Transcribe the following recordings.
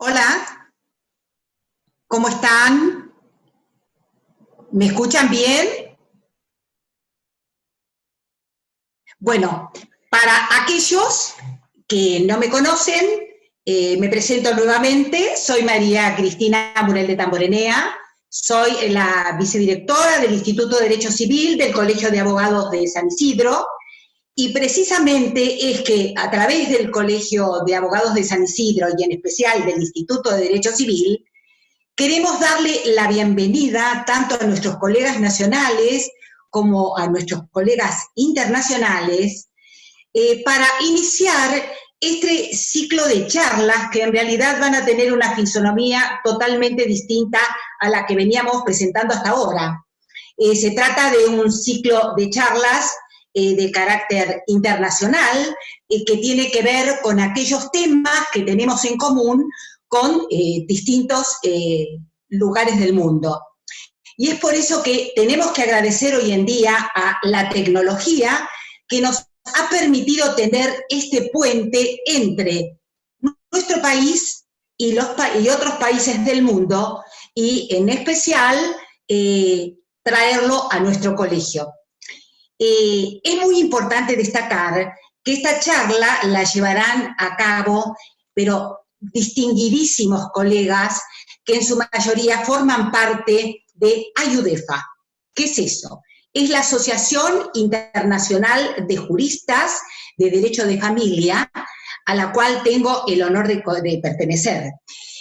Hola, ¿cómo están? ¿Me escuchan bien? Bueno, para aquellos que no me conocen, me presento nuevamente. Soy María Cristina Murel de Tamborenea, soy la vicedirectora del Instituto de Derecho Civil del Colegio de Abogados de San Isidro, y precisamente es que a través del Colegio de Abogados de San Isidro y en especial del Instituto de Derecho Civil, queremos darle la bienvenida tanto a nuestros colegas nacionales como a nuestros colegas internacionales para iniciar este ciclo de charlas que en realidad van a tener una fisonomía totalmente distinta a la que veníamos presentando hasta ahora. Se trata de un ciclo de charlas de carácter internacional que tiene que ver con aquellos temas que tenemos en común con distintos lugares del mundo. Y es por eso que tenemos que agradecer hoy en día a la tecnología que nos ha permitido tener este puente entre nuestro país y otros países del mundo, y en especial traerlo a nuestro colegio. Es muy importante destacar que esta charla la llevarán a cabo, pero distinguidísimos colegas que en su mayoría forman parte de AIUDEFA. ¿Qué es eso? Es la Asociación Internacional de Juristas de Derecho de Familia, a la cual tengo el honor de pertenecer.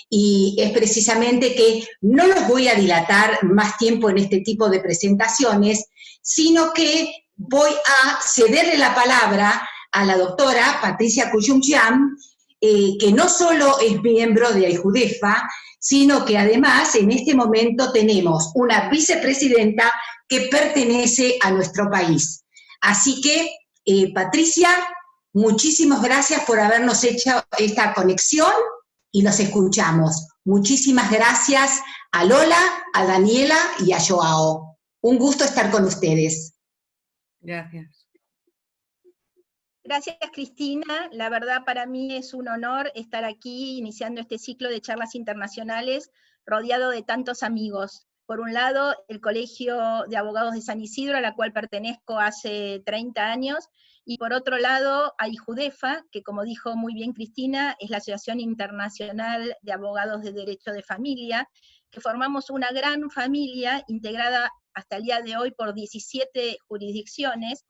Y es precisamente que no los voy a dilatar más tiempo en este tipo de presentaciones, sino que voy a cederle la palabra a la doctora Patricia Cuyumchian, que no solo es miembro de AIJUDEFA, sino que además en este momento tenemos una vicepresidenta que pertenece a nuestro país. Así que, Patricia, muchísimas gracias por habernos hecho esta conexión y nos escuchamos. Muchísimas gracias a Lola, a Daniela y a Joao. Un gusto estar con ustedes. Gracias. Gracias, Cristina. La verdad, para mí es un honor estar aquí iniciando este ciclo de charlas internacionales rodeado de tantos amigos. Por un lado, el Colegio de Abogados de San Isidro, a la cual pertenezco hace 30 años, y por otro lado, AIJUDEFA, que como dijo muy bien Cristina, es la Asociación Internacional de Abogados de Derecho de Familia, que formamos una gran familia integrada hasta el día de hoy por 17 jurisdicciones,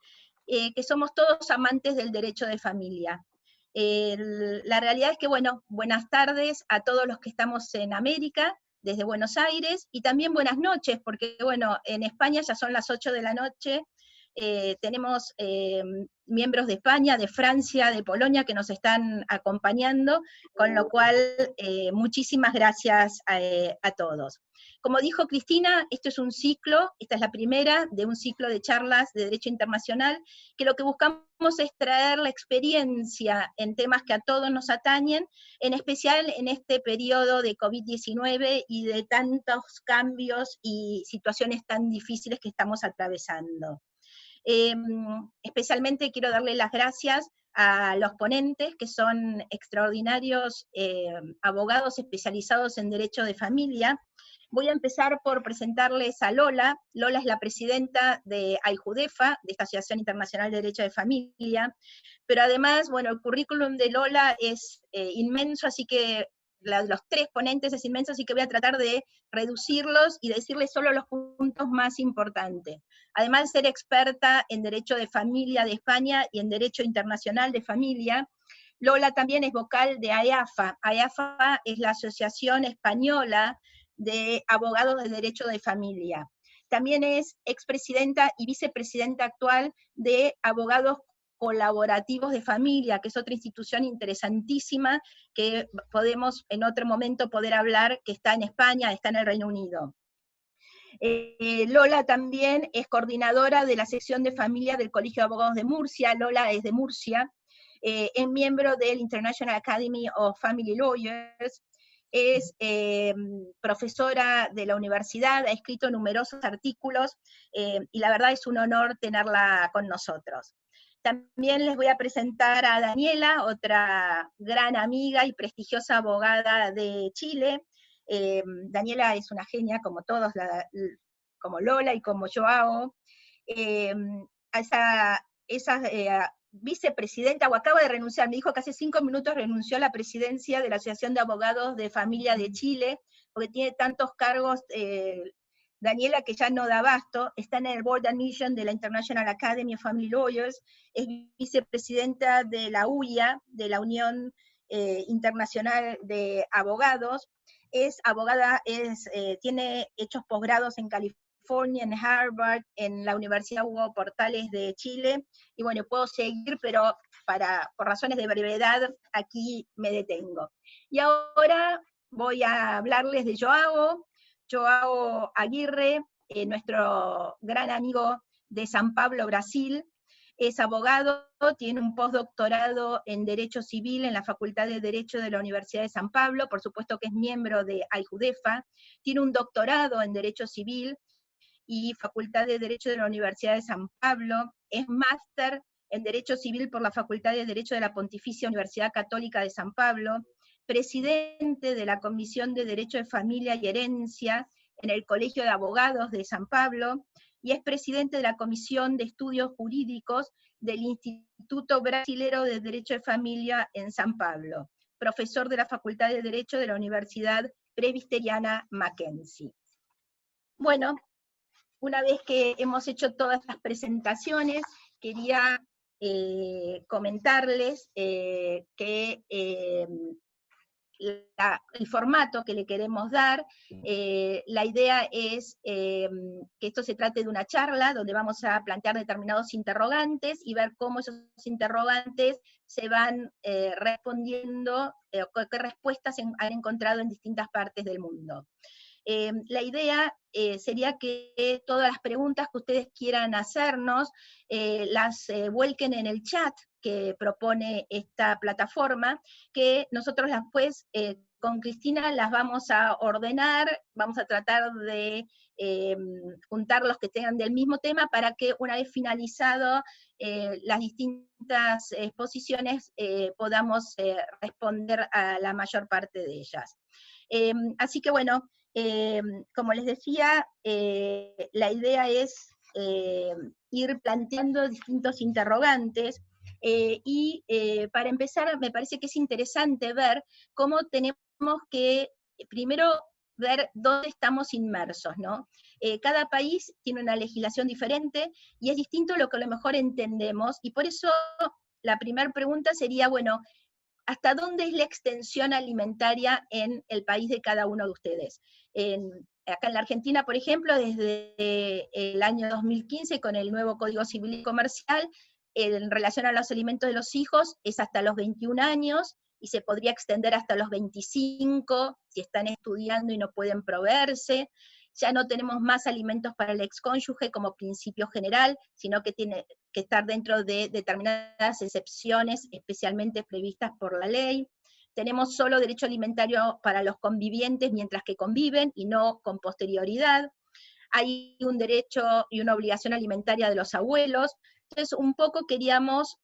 que somos todos amantes del derecho de familia. La realidad es que, bueno, buenas tardes a todos los que estamos en América, desde Buenos Aires, y también buenas noches, porque, bueno, en España ya son las 8 de la noche, tenemos miembros de España, de Francia, de Polonia que nos están acompañando, con lo cual muchísimas gracias a todos. Como dijo Cristina, esto es un ciclo, esta es la primera de un ciclo de charlas de Derecho Internacional, que lo que buscamos es traer la experiencia en temas que a todos nos atañen, en especial en este periodo de COVID-19 y de tantos cambios y situaciones tan difíciles que estamos atravesando. Especialmente quiero darle las gracias a los ponentes, que son extraordinarios abogados especializados en derecho de familia. Voy a empezar por presentarles a Lola. Lola es la presidenta de AIJUDEFA, de esta Asociación Internacional de Derecho de Familia, pero además, bueno, el currículum de Lola es inmenso, así que los tres ponentes es inmenso, así que voy a tratar de reducirlos y decirles solo los puntos más importantes. Además de ser experta en Derecho de Familia de España y en Derecho Internacional de Familia, Lola también es vocal de AEAFA. AEAFA es la Asociación Española de Abogados de Derecho de Familia. También es expresidenta y vicepresidenta actual de Abogados Colaborativos de Familia, que es otra institución interesantísima que podemos en otro momento poder hablar, que está en España, está en el Reino Unido. Lola también es coordinadora de la sección de familia del Colegio de Abogados de Murcia. Lola es de Murcia, es miembro del International Academy of Family Lawyers, es profesora de la universidad, ha escrito numerosos artículos, y la verdad es un honor tenerla con nosotros. También les voy a presentar a Daniela, otra gran amiga y prestigiosa abogada de Chile. Daniela es una genia, como todos, como Lola y como Joao. Esa vicepresidenta, o acaba de renunciar, me dijo que hace 5 minutos renunció a la presidencia de la Asociación de Abogados de Familia de Chile, porque tiene tantos cargos, Daniela, que ya no da abasto. Está en el Board Admission de la International Academy of Family Lawyers, es vicepresidenta de la UIA, de la Unión Internacional de Abogados, es abogada, tiene hechos posgrados en California, en Harvard, en la Universidad Hugo Portales de Chile, y bueno, puedo seguir, pero por razones de brevedad, aquí me detengo. Y ahora voy a hablarles de Joao Aguirre, nuestro gran amigo de San Pablo, Brasil. Es abogado, tiene un postdoctorado en Derecho Civil en la Facultad de Derecho de la Universidad de San Pablo, por supuesto que es miembro de AIJUDEFA, tiene un doctorado en Derecho Civil y Facultad de Derecho de la Universidad de San Pablo, es máster en Derecho Civil por la Facultad de Derecho de la Pontificia Universidad Católica de San Pablo, presidente de la Comisión de Derecho de Familia y Herencia en el Colegio de Abogados de San Pablo, y es presidente de la Comisión de Estudios Jurídicos del Instituto Brasilero de Derecho de Familia en San Pablo, profesor de la Facultad de Derecho de la Universidad Presbiteriana Mackenzie. Bueno, una vez que hemos hecho todas las presentaciones, quería comentarles que el formato que le queremos dar, la idea es que esto se trate de una charla donde vamos a plantear determinados interrogantes y ver cómo esos interrogantes se van respondiendo, qué respuestas han encontrado en distintas partes del mundo. La idea sería que todas las preguntas que ustedes quieran hacernos las vuelquen en el chat que propone esta plataforma, que nosotros después con Cristina las vamos a ordenar, vamos a tratar de juntar los que tengan del mismo tema para que una vez finalizado las distintas exposiciones podamos responder a la mayor parte de ellas. Así que bueno, como les decía, la idea es ir planteando distintos interrogantes, y para empezar me parece que es interesante ver cómo tenemos que primero ver dónde estamos inmersos, ¿no? Cada país tiene una legislación diferente y es distinto lo que a lo mejor entendemos, y por eso la primera pregunta sería, bueno, ¿hasta dónde es la extensión alimentaria en el país de cada uno de ustedes? Acá en la Argentina, por ejemplo, desde el año 2015, con el nuevo Código Civil y Comercial, en relación a los alimentos de los hijos, es hasta los 21 años, y se podría extender hasta los 25, si están estudiando y no pueden proveerse. Ya no tenemos más alimentos para el excónyuge como principio general, sino que tiene que estar dentro de determinadas excepciones especialmente previstas por la ley. Tenemos solo derecho alimentario para los convivientes mientras que conviven y no con posterioridad. Hay un derecho y una obligación alimentaria de los abuelos. Entonces, un poco queríamos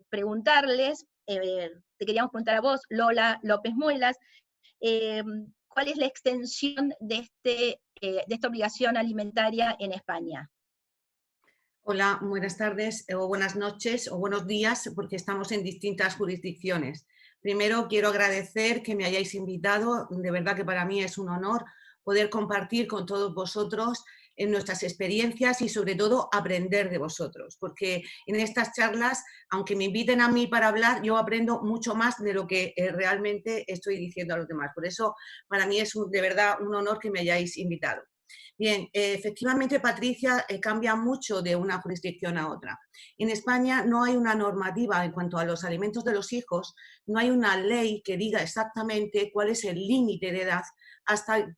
preguntarles, te queríamos preguntar a vos, Lola López Muelas, ¿cuál es la extensión de esta obligación alimentaria en España? Hola, buenas tardes, o buenas noches, o buenos días, porque estamos en distintas jurisdicciones. Primero quiero agradecer que me hayáis invitado, de verdad que para mí es un honor poder compartir con todos vosotros en nuestras experiencias y sobre todo aprender de vosotros, porque en estas charlas, aunque me inviten a mí para hablar, yo aprendo mucho más de lo que realmente estoy diciendo a los demás. Por eso para mí es de verdad un honor que me hayáis invitado. Bien, efectivamente, Patricia, cambia mucho de una jurisdicción a otra. En España no hay una normativa en cuanto a los alimentos de los hijos, no hay una ley que diga exactamente cuál es el límite de edad hasta el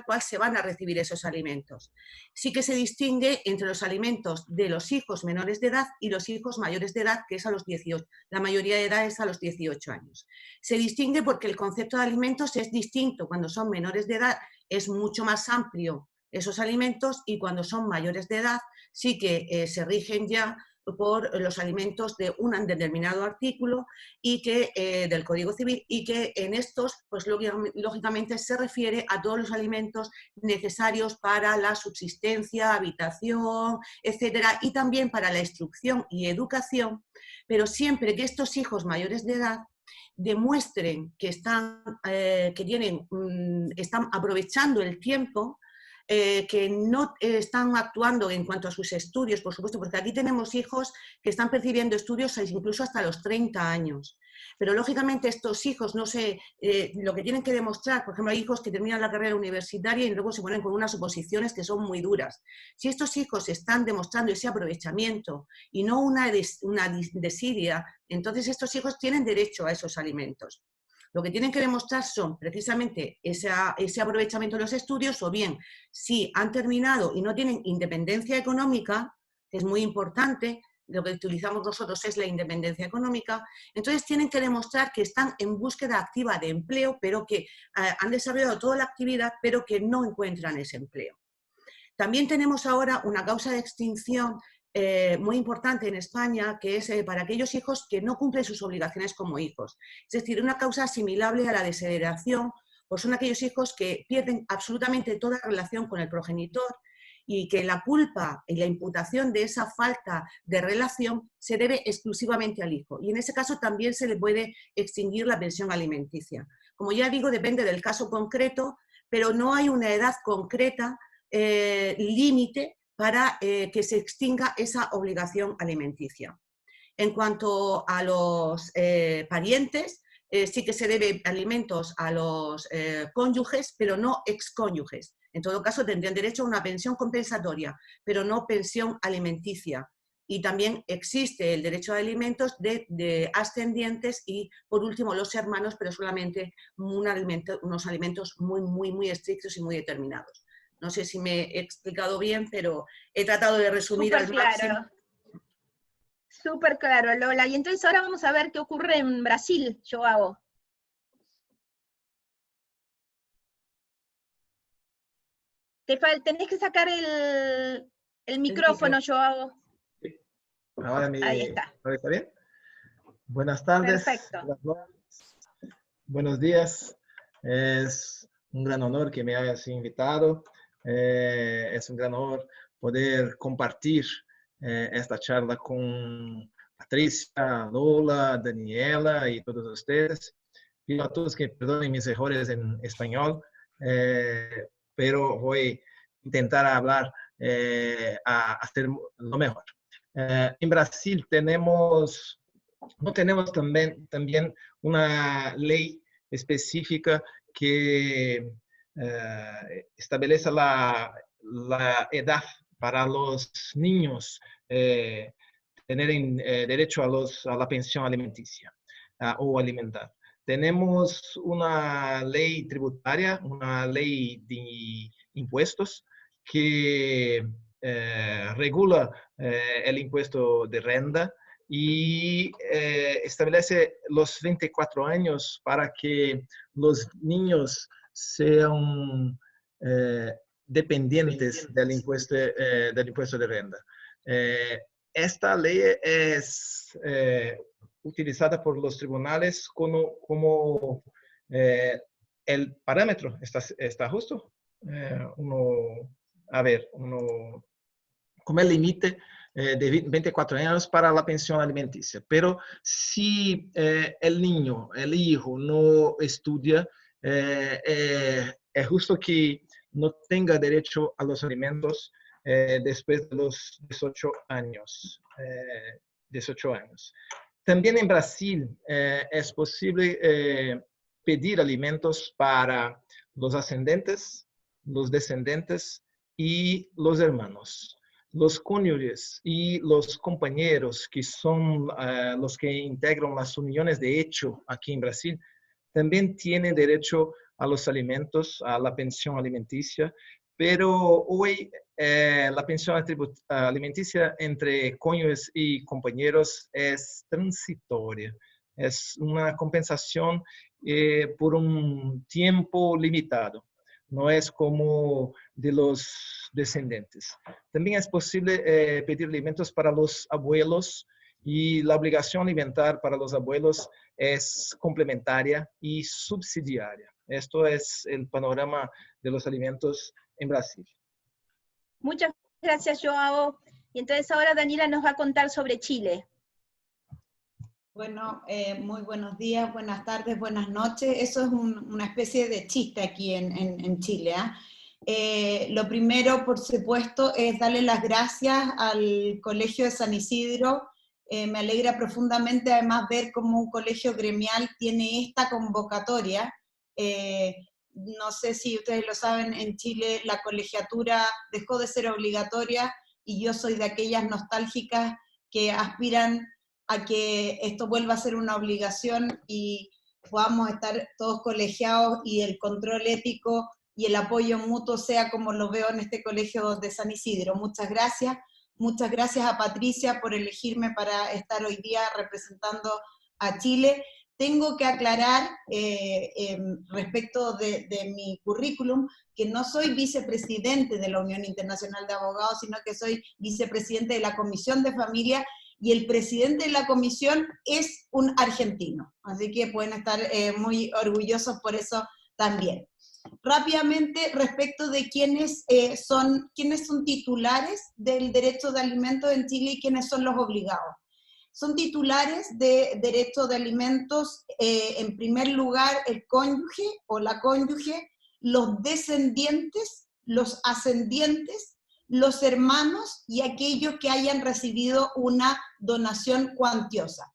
cual se van a recibir esos alimentos. Sí que se distingue entre los alimentos de los hijos menores de edad y los hijos mayores de edad, que es a los 18. La mayoría de edad es a los 18 años. Se distingue porque el concepto de alimentos es distinto. Cuando son menores de edad es mucho más amplio esos alimentos, y cuando son mayores de edad sí que se rigen ya por los alimentos de un determinado artículo y que, del Código Civil, y que en estos, pues lógicamente se refiere a todos los alimentos necesarios para la subsistencia, habitación, etcétera, y también para la instrucción y educación, pero siempre que estos hijos mayores de edad demuestren que están aprovechando el tiempo, que no están actuando en cuanto a sus estudios, por supuesto, porque aquí tenemos hijos que están percibiendo estudios incluso hasta los 30 años. Pero lógicamente estos hijos, no sé, lo que tienen que demostrar, por ejemplo, hay hicos que terminan la carrera universitaria y luego se ponen con unas oposiciones que son muy duras. Si estos hijos están demostrando ese aprovechamiento y no una desidia, entonces estos hijos tienen derecho a esos alimentos. Lo que tienen que demostrar son precisamente ese aprovechamiento de los estudios, o bien si han terminado y no tienen independencia económica, que es muy importante, lo que utilizamos nosotros es la independencia económica, entonces tienen que demostrar que están en búsqueda activa de empleo, pero que han desarrollado toda la actividad, pero que no encuentran ese empleo. También tenemos ahora una causa de extinción muy importante en España, que es para aquellos hijos que no cumplen sus obligaciones como hijos. Es decir, una causa asimilable a la desheredación, pues son aquellos hijos que pierden absolutamente toda relación con el progenitor y que la culpa y la imputación de esa falta de relación se debe exclusivamente al hijo. Y en ese caso también se le puede extinguir la pensión alimenticia. Como ya digo, depende del caso concreto, pero no hay una edad concreta límite para que se extinga esa obligación alimenticia. En cuanto a los parientes, sí que se debe alimentos a los cónyuges, pero no excónyuges. En todo caso, tendrían derecho a una pensión compensatoria, pero no pensión alimenticia. Y también existe el derecho a alimentos de ascendientes y, por último, los hermanos, pero solamente unos alimentos muy, muy, muy estrictos y muy determinados. No sé si me he explicado bien, pero he tratado de resumir al máximo. Súper claro, Lola. Y entonces ahora vamos a ver qué ocurre en Brasil, Joao. Tenés que sacar el micrófono, Joao. Sí. Ahora Ahí está. ¿Está bien? Buenas tardes. Perfecto. Buenos días. Es un gran honor que me hayas invitado. Es un gran honor poder compartir esta charla con Patricia, Lola, Daniela y todos ustedes. Pido a todos que perdonen mis errores en español, pero voy a intentar hablar a hacer lo mejor. En Brasil no tenemos también una ley específica que establece la edad para los niños tener derecho a la pensión alimenticia o alimentar. Tenemos una ley tributaria, una ley de impuestos que regula el impuesto de renta y establece los 24 años para que los niños sean dependientes del impuesto de renta. Esta ley es utilizada por los tribunales como el parámetro. ¿Está justo? Como el límite de 24 años para la pensión alimenticia. Pero si el niño, el hijo, no estudia, es justo que no tenga derecho a los alimentos después de los 18 años. 18 años. También en Brasil es posible pedir alimentos para los ascendentes, los descendentes y los hermanos. Los cónyuges y los compañeros, que son los que integran las uniones de hecho aquí en Brasil, también tienen derecho a los alimentos, a la pensión alimenticia, pero hoy la pensión alimenticia entre cónyuges y compañeros es transitoria. Es una compensación por un tiempo limitado. no es como de los descendientes. También es posible pedir alimentos para los abuelos y la obligación alimentar para los abuelos es complementaria y subsidiaria. Esto es el panorama de los alimentos en Brasil. Muchas gracias, Joao. Y entonces ahora Daniela nos va a contar sobre Chile. Bueno, muy buenos días, buenas tardes, buenas noches. Eso es una especie de chiste aquí en Chile, ¿eh? Lo primero, por supuesto, es darle las gracias al Colegio de San Isidro. Me alegra profundamente además ver cómo un colegio gremial tiene esta convocatoria. No sé si ustedes lo saben, en Chile la colegiatura dejó de ser obligatoria y yo soy de aquellas nostálgicas que aspiran a que esto vuelva a ser una obligación y podamos estar todos colegiados y el control ético y el apoyo mutuo sea como lo veo en este colegio de San Isidro. Muchas gracias a Patricia por elegirme para estar hoy día representando a Chile. Tengo que aclarar respecto de mi currículum que no soy vicepresidente de la Unión Internacional de Abogados, sino que soy vicepresidente de la Comisión de Familia, y el presidente de la comisión es un argentino, así que pueden estar muy orgullosos por eso también. Rápidamente, respecto de quiénes son titulares del derecho de alimentos en Chile y quiénes son los obligados. Son titulares de derecho de alimentos, en primer lugar, el cónyuge o la cónyuge, los descendientes, los ascendientes, los hermanos y aquellos que hayan recibido una donación cuantiosa.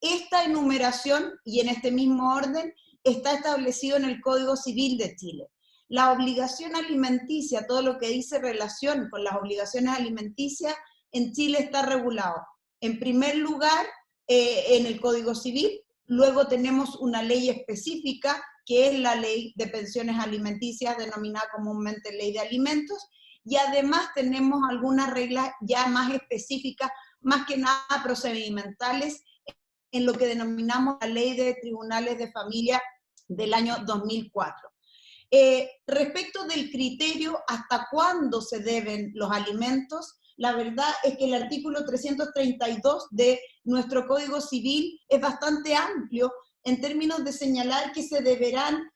Esta enumeración, y en este mismo orden, está establecido en el Código Civil de Chile. La obligación alimenticia, todo lo que dice relación con las obligaciones alimenticias, en Chile está regulado. En primer lugar, en el Código Civil, luego tenemos una ley específica, que es la Ley de Pensiones Alimenticias, denominada comúnmente Ley de Alimentos, y además tenemos algunas reglas ya más específicas, más que nada procedimentales, en lo que denominamos la Ley de Tribunales de Familia del año 2004. Respecto del criterio hasta cuándo se deben los alimentos, la verdad es que el artículo 332 de nuestro Código Civil es bastante amplio en términos de señalar que se deberán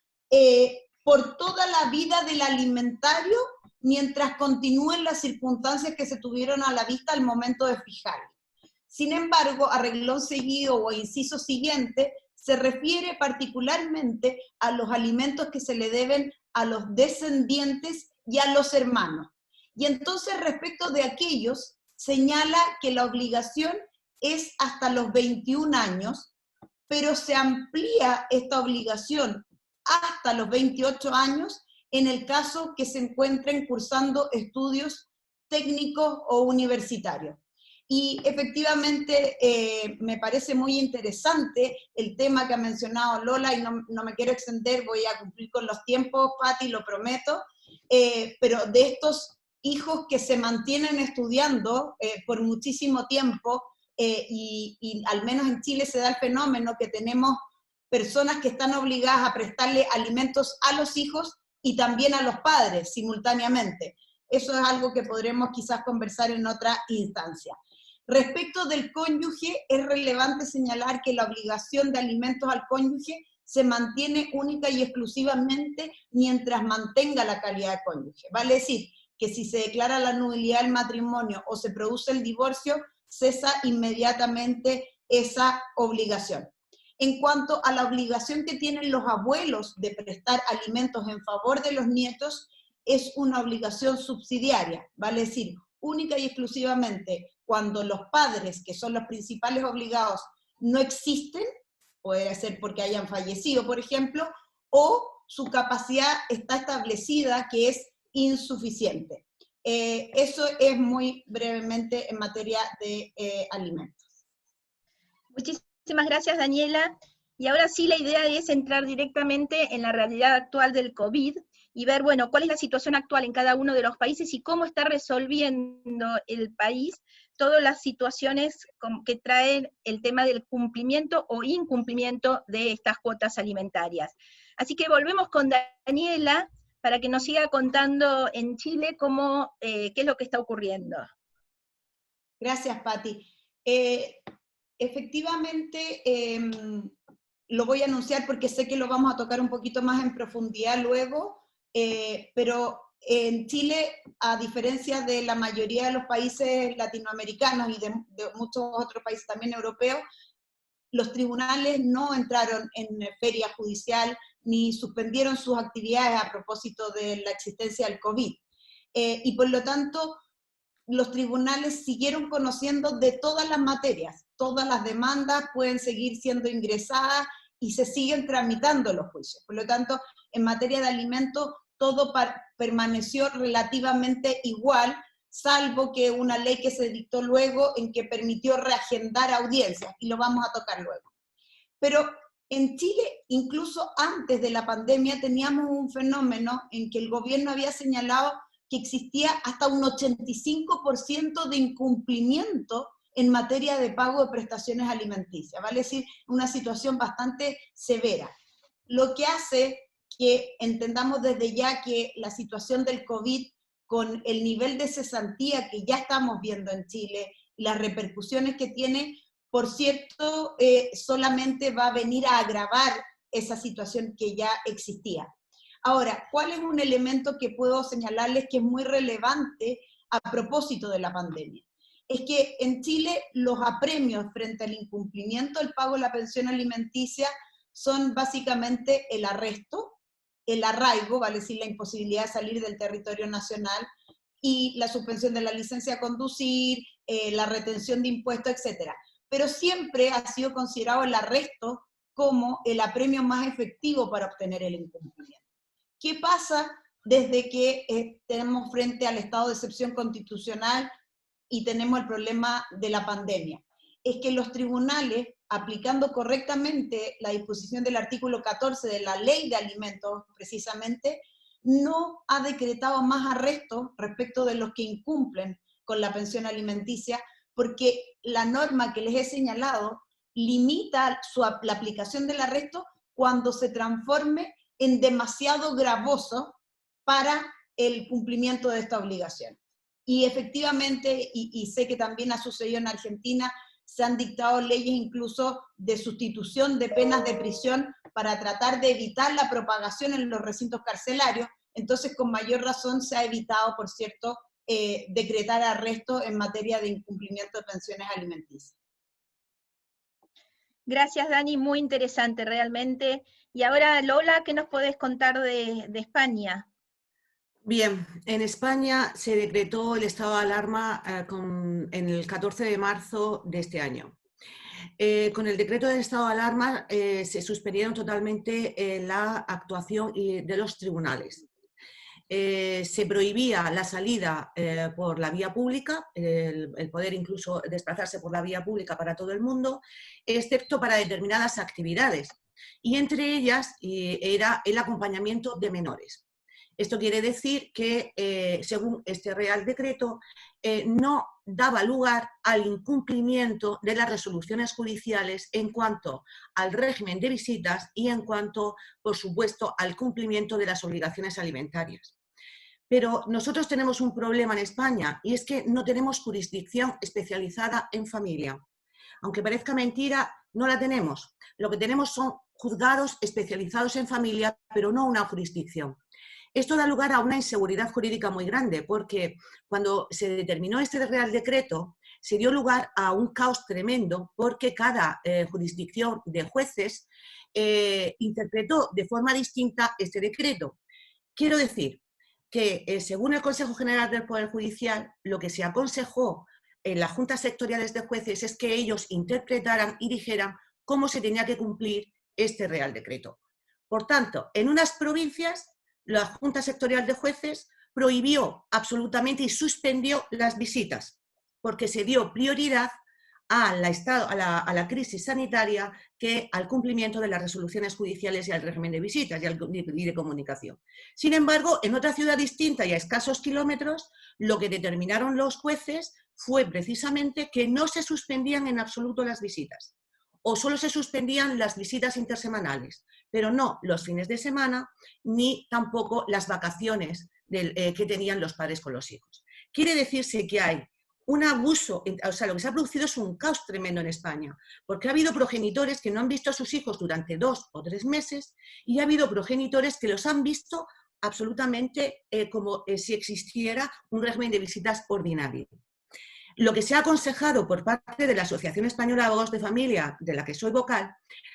por toda la vida del alimentario mientras continúen las circunstancias que se tuvieron a la vista al momento de fijarlo. Sin embargo, a renglón seguido o inciso siguiente, se refiere particularmente a los alimentos que se le deben a los descendientes y a los hermanos. Y entonces, respecto de aquellos, señala que la obligación es hasta los 21 años, pero se amplía esta obligación hasta los 28 años en el caso que se encuentren cursando estudios técnicos o universitarios. Y efectivamente me parece muy interesante el tema que ha mencionado Lola, y no me quiero extender, voy a cumplir con los tiempos, Pati, lo prometo, pero de estos hijos que se mantienen estudiando por muchísimo tiempo, y al menos en Chile se da el fenómeno que tenemos personas que están obligadas a prestarle alimentos a los hijos y también a los padres simultáneamente. Eso es algo que podremos quizás conversar en otra instancia. Respecto del cónyuge, es relevante señalar que la obligación de alimentos al cónyuge se mantiene única y exclusivamente mientras mantenga la calidad de cónyuge. Vale decir, que si se declara la nulidad del matrimonio o se produce el divorcio, cesa inmediatamente esa obligación. En cuanto a la obligación que tienen los abuelos de prestar alimentos en favor de los nietos, es una obligación subsidiaria, vale decir, única y exclusivamente cuando los padres, que son los principales obligados, no existen, puede ser porque hayan fallecido, por ejemplo, o su capacidad está establecida que es insuficiente. Eso es muy brevemente en materia de alimentos. Muchísimas gracias, Daniela. Y ahora sí, la idea es entrar directamente en la realidad actual del COVID y ver, bueno, cuál es la situación actual en cada uno de los países y cómo está resolviendo el país todas las situaciones que traen el tema del cumplimiento o incumplimiento de estas cuotas alimentarias. Así que volvemos con Daniela para que nos siga contando en Chile qué es lo que está ocurriendo. Gracias, Patti. Efectivamente, lo voy a anunciar porque sé que lo vamos a tocar un poquito más en profundidad luego, pero en Chile, a diferencia de la mayoría de los países latinoamericanos y de muchos otros países también europeos, los tribunales no entraron en feria judicial ni suspendieron sus actividades a propósito de la existencia del COVID. Y por lo tanto, los tribunales siguieron conociendo de todas las materias, todas las demandas pueden seguir siendo ingresadas y se siguen tramitando los juicios. Por lo tanto, en materia de alimentos, todo permaneció relativamente igual, salvo que una ley que se dictó luego en que permitió reagendar audiencias, y lo vamos a tocar luego. Pero en Chile, incluso antes de la pandemia, teníamos un fenómeno en que el gobierno había señalado que existía hasta un 85% de incumplimiento en materia de pago de prestaciones alimenticias, vale decir, una situación bastante severa. Lo que hace que entendamos desde ya que la situación del COVID, con el nivel de cesantía que ya estamos viendo en Chile, y las repercusiones que tiene, por cierto, solamente va a venir a agravar esa situación que ya existía. Ahora, ¿cuál es un elemento que puedo señalarles que es muy relevante a propósito de la pandemia? Es que en Chile los apremios frente al incumplimiento del pago de la pensión alimenticia son básicamente el arresto, el arraigo, vale decir la imposibilidad de salir del territorio nacional, y la suspensión de la licencia a conducir, la retención de impuestos, etc. Pero siempre ha sido considerado el arresto como el apremio más efectivo para obtener el incumplimiento. ¿Qué pasa desde que tenemos frente al estado de excepción constitucional y tenemos el problema de la pandemia? Es que los tribunales, aplicando correctamente la disposición del artículo 14 de la Ley de Alimentos, precisamente, no ha decretado más arrestos respecto de los que incumplen con la pensión alimenticia, porque la norma que les he señalado limita la aplicación del arresto cuando se transforme en demasiado gravoso para el cumplimiento de esta obligación. Y efectivamente, y sé que también ha sucedido en Argentina, se han dictado leyes incluso de sustitución de penas de prisión para tratar de evitar la propagación en los recintos carcelarios. Entonces, con mayor razón se ha evitado, por cierto, decretar arresto en materia de incumplimiento de pensiones alimenticias. Gracias, Dani, muy interesante realmente. Y ahora, Lola, ¿qué nos podés contar de España? Bien, en España se decretó el estado de alarma en el 14 de marzo de este año. Con el decreto del estado de alarma se suspendieron totalmente la actuación de los tribunales. Se prohibía la salida por la vía pública, el poder incluso desplazarse por la vía pública para todo el mundo, excepto para determinadas actividades, y entre ellas era el acompañamiento de menores. Esto quiere decir que, según este Real Decreto, no daba lugar al incumplimiento de las resoluciones judiciales en cuanto al régimen de visitas y en cuanto, por supuesto, al cumplimiento de las obligaciones alimentarias. Pero nosotros tenemos un problema en España, y es que no tenemos jurisdicción especializada en familia. Aunque parezca mentira, no la tenemos. Lo que tenemos son juzgados especializados en familia, pero no una jurisdicción. Esto da lugar a una inseguridad jurídica muy grande, porque cuando se determinó este Real Decreto, se dio lugar a un caos tremendo, porque cada jurisdicción de jueces interpretó de forma distinta este decreto. Quiero decir que, según el Consejo General del Poder Judicial, lo que se aconsejó en las juntas sectoriales de jueces es que ellos interpretaran y dijeran cómo se tenía que cumplir este Real Decreto. Por tanto, en unas provincias, la Junta Sectorial de Jueces prohibió absolutamente y suspendió las visitas, porque se dio prioridad a la crisis sanitaria que al cumplimiento de las resoluciones judiciales y al régimen de visitas y de comunicación. Sin embargo, en otra ciudad distinta y a escasos kilómetros, lo que determinaron los jueces fue precisamente que no se suspendían en absoluto las visitas, o solo se suspendían las visitas intersemanales, pero no los fines de semana ni tampoco las vacaciones que tenían los padres con los hijos. Quiere decirse que hay un abuso, o sea, lo que se ha producido es un caos tremendo en España, porque ha habido progenitores que no han visto a sus hijos durante 2 o 3 meses y ha habido progenitores que los han visto absolutamente como si existiera un régimen de visitas ordinario. Lo que se ha aconsejado por parte de la Asociación Española de Abogados de Familia, de la que soy vocal,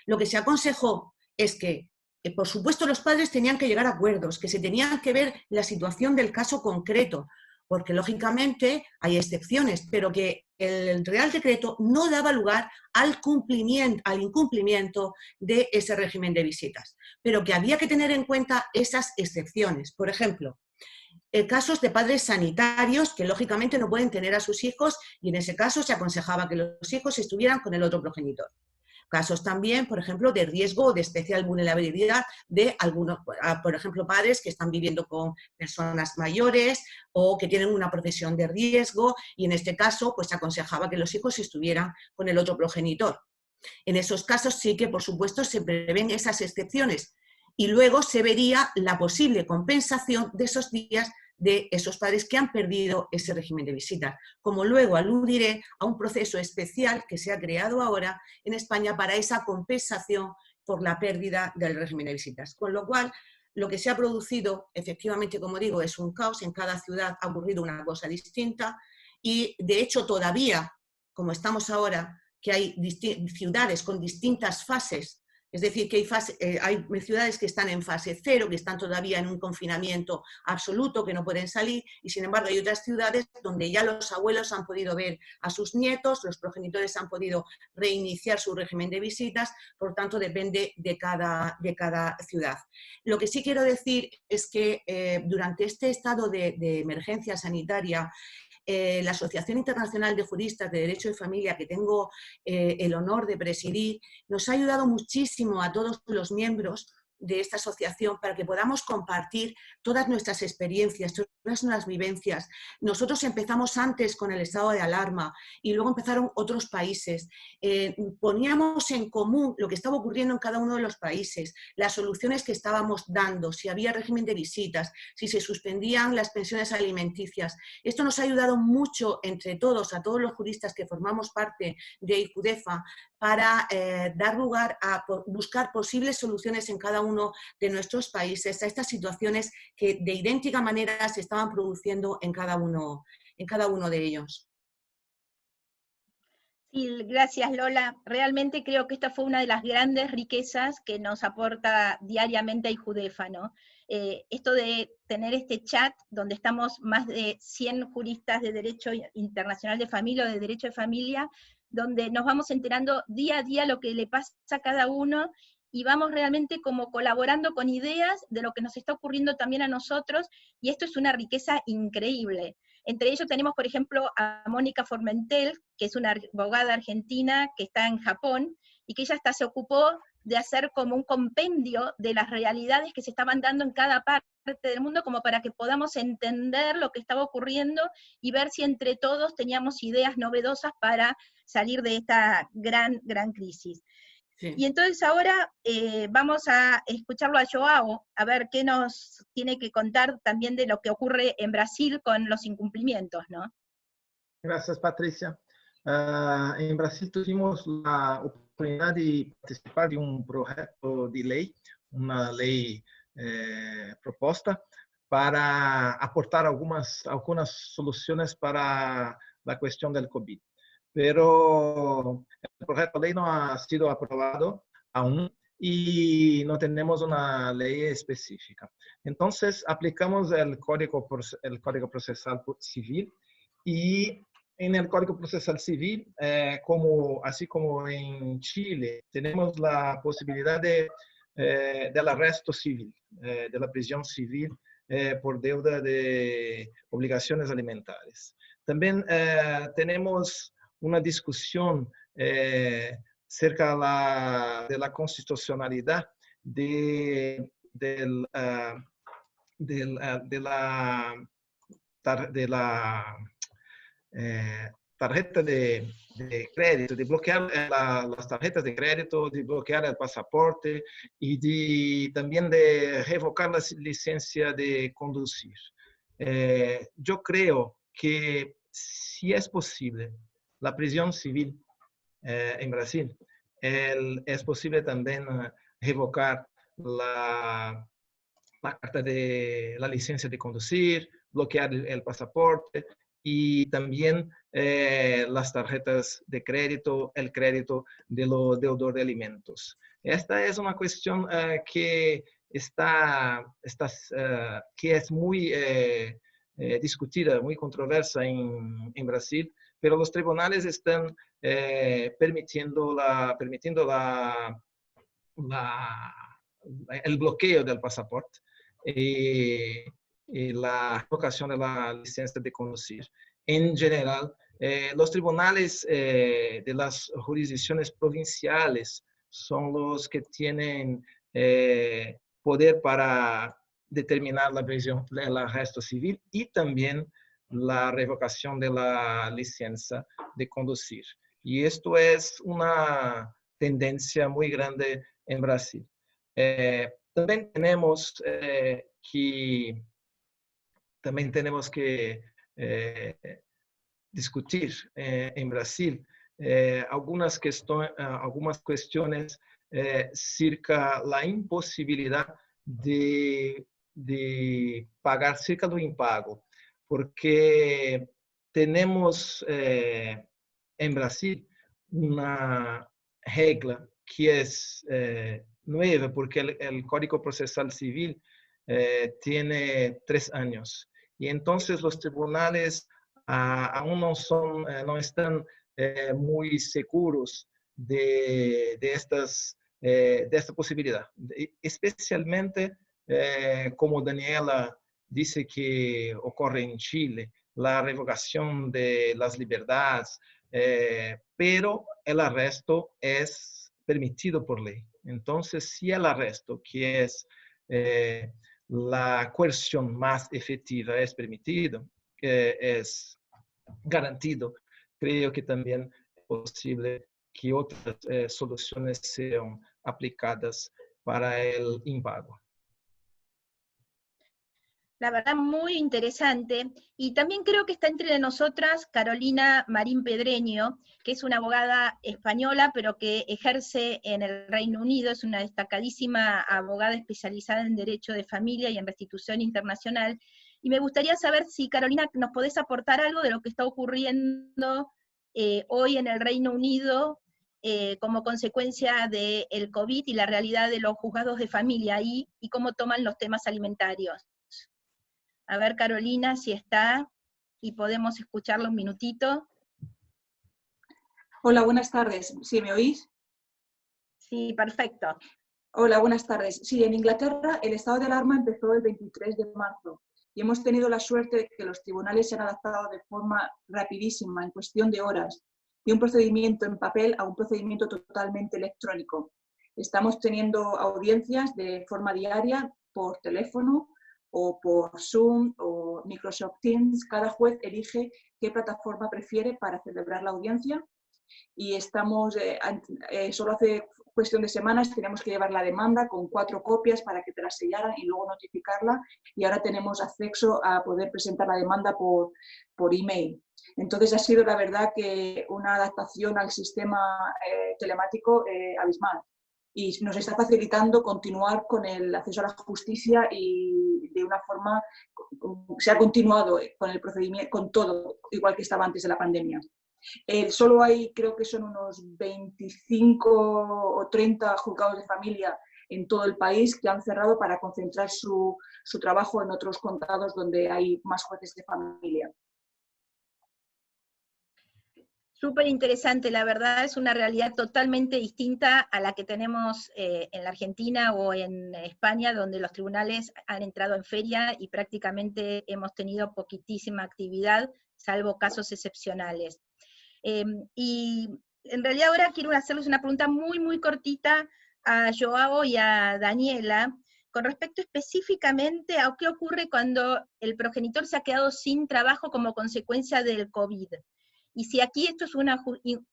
lo que se aconsejó es que, por supuesto, los padres tenían que llegar a acuerdos, que se tenían que ver la situación del caso concreto, porque lógicamente hay excepciones, pero que el Real Decreto no daba lugar al incumplimiento de ese régimen de visitas, pero que había que tener en cuenta esas excepciones. Por ejemplo, casos de padres sanitarios que lógicamente no pueden tener a sus hijos y en ese caso se aconsejaba que los hijos estuvieran con el otro progenitor. Casos también, por ejemplo, de riesgo o de especial vulnerabilidad de algunos, por ejemplo, padres que están viviendo con personas mayores o que tienen una profesión de riesgo y en este caso pues se aconsejaba que los hijos estuvieran con el otro progenitor. En esos casos sí que, por supuesto, se prevén esas excepciones y luego se vería la posible compensación de esos días de esos padres que han perdido ese régimen de visitas, como luego aludiré a un proceso especial que se ha creado ahora en España para esa compensación por la pérdida del régimen de visitas. Con lo cual, lo que se ha producido, efectivamente, como digo, es un caos, en cada ciudad ha ocurrido una cosa distinta y, de hecho, todavía, como estamos ahora, que hay ciudades con distintas fases. Es decir, que hay ciudades que están en fase 0, que están todavía en un confinamiento absoluto, que no pueden salir, y sin embargo hay otras ciudades donde ya los abuelos han podido ver a sus nietos, los progenitores han podido reiniciar su régimen de visitas, por tanto depende de cada ciudad. Lo que sí quiero decir es que durante este estado de emergencia sanitaria, la Asociación Internacional de Juristas de Derecho de Familia, que tengo el honor de presidir, nos ha ayudado muchísimo a todos los miembros de esta asociación para que podamos compartir todas nuestras experiencias, todas nuestras vivencias. Nosotros empezamos antes con el estado de alarma y luego empezaron otros países. Poníamos en común lo que estaba ocurriendo en cada uno de los países, las soluciones que estábamos dando, si había régimen de visitas, si se suspendían las pensiones alimenticias. Esto nos ha ayudado mucho entre todos, a todos los juristas que formamos parte de IJUDEFA, para dar lugar a buscar posibles soluciones en cada uno de nuestros países a estas situaciones que de idéntica manera se estaban produciendo en cada uno de ellos. Sí, gracias Lola. Realmente creo que esta fue una de las grandes riquezas que nos aporta diariamente a IJUDEFA, ¿no? Esto de tener este chat donde estamos más de 100 juristas de Derecho Internacional de Familia o de Derecho de Familia, donde nos vamos enterando día a día lo que le pasa a cada uno y vamos realmente como colaborando con ideas de lo que nos está ocurriendo también a nosotros, y esto es una riqueza increíble. Entre ellos tenemos, por ejemplo, a Mónica Formentel, que es una abogada argentina que está en Japón, y que ella hasta se ocupó de hacer como un compendio de las realidades que se estaban dando en cada parte del mundo, como para que podamos entender lo que estaba ocurriendo y ver si entre todos teníamos ideas novedosas para salir de esta gran crisis. Sí. Y entonces ahora vamos a escucharlo a Joao, a ver qué nos tiene que contar también de lo que ocurre en Brasil con los incumplimientos, ¿no? Gracias, Patricia. En Brasil tuvimos la oportunidad de participar de un proyecto de ley, una ley proposta para aportar algunas soluciones para la cuestión del COVID. Pero el proyecto de ley no ha sido aprobado aún y no tenemos una ley específica. Entonces, aplicamos el Código Procesal Civil y en el Código Procesal Civil, así como en Chile, tenemos la posibilidad del arresto civil, de la prisión civil por deuda de obligaciones alimentarias. También tenemos una discusión cerca de la constitucionalidad de tarjeta de crédito, de bloquear las tarjetas de crédito, de bloquear el pasaporte y también de revocar la licencia de conducir. Yo creo que si es posible la prisión civil en Brasil, es posible también revocar la carta de la licencia de conducir, bloquear el pasaporte y también las tarjetas de crédito, el crédito de los deudores de alimentos. Esta es una cuestión que que es muy discutida, muy controversa en Brasil, pero los tribunales están permitiendo el bloqueo del pasaporte y la revocación de la licencia de conducir. En general, los tribunales de las jurisdicciones provinciales son los que tienen poder para determinar la prisión, el arresto civil y también la revocación de la licencia de conducir. Y esto es una tendencia muy grande en Brasil. También tenemos que discutir en Brasil algunas cuestiones circa la imposibilidad de pagar cerca do impago, porque tenemos en Brasil una regla que es nueva, porque el Código Procesal Civil tiene 3 años. Y entonces los tribunales aún no están muy seguros de esta posibilidad. Especialmente, como Daniela dice que ocurre en Chile, la revocación de las libertades, pero el arresto es permitido por ley. Entonces, si el arresto, que es la coerción más efectiva, es permitido, es garantido, creo que también es posible que otras soluciones sean aplicadas para el impago. La verdad, muy interesante. Y también creo que está entre nosotras Carolina Marín Pedreño, que es una abogada española, pero que ejerce en el Reino Unido, es una destacadísima abogada especializada en Derecho de Familia y en Restitución Internacional. Y me gustaría saber si, Carolina, nos podés aportar algo de lo que está ocurriendo hoy en el Reino Unido como consecuencia del COVID y la realidad de los juzgados de familia ahí, y cómo toman los temas alimentarios. A ver, Carolina, si está, y podemos escucharla un minutito. Hola, buenas tardes. ¿Sí, me oís? Sí, perfecto. Hola, buenas tardes. Sí, en Inglaterra el estado de alarma empezó el 23 de marzo y hemos tenido la suerte de que los tribunales se han adaptado de forma rapidísima, en cuestión de horas, de un procedimiento en papel a un procedimiento totalmente electrónico. Estamos teniendo audiencias de forma diaria por teléfono, o por Zoom o Microsoft Teams. Cada juez elige qué plataforma prefiere para celebrar la audiencia y estamos, solo hace cuestión de semanas teníamos que llevar la demanda con 4 copias para que te la sellaran y luego notificarla, y ahora tenemos acceso a poder presentar la demanda por email. Entonces ha sido la verdad que una adaptación al sistema telemático abismal. Y nos está facilitando continuar con el acceso a la justicia y de una forma, se ha continuado con el procedimiento, con todo, igual que estaba antes de la pandemia. Solo hay, creo que son unos 25 o 30 juzgados de familia en todo el país que han cerrado para concentrar su trabajo en otros condados donde hay más jueces de familia. Súper interesante, la verdad es una realidad totalmente distinta a la que tenemos en la Argentina o en España, donde los tribunales han entrado en feria y prácticamente hemos tenido poquitísima actividad, salvo casos excepcionales. Y en realidad ahora quiero hacerles una pregunta muy, muy cortita a Joao y a Daniela, con respecto específicamente a qué ocurre cuando el progenitor se ha quedado sin trabajo como consecuencia del COVID. y si aquí esto es una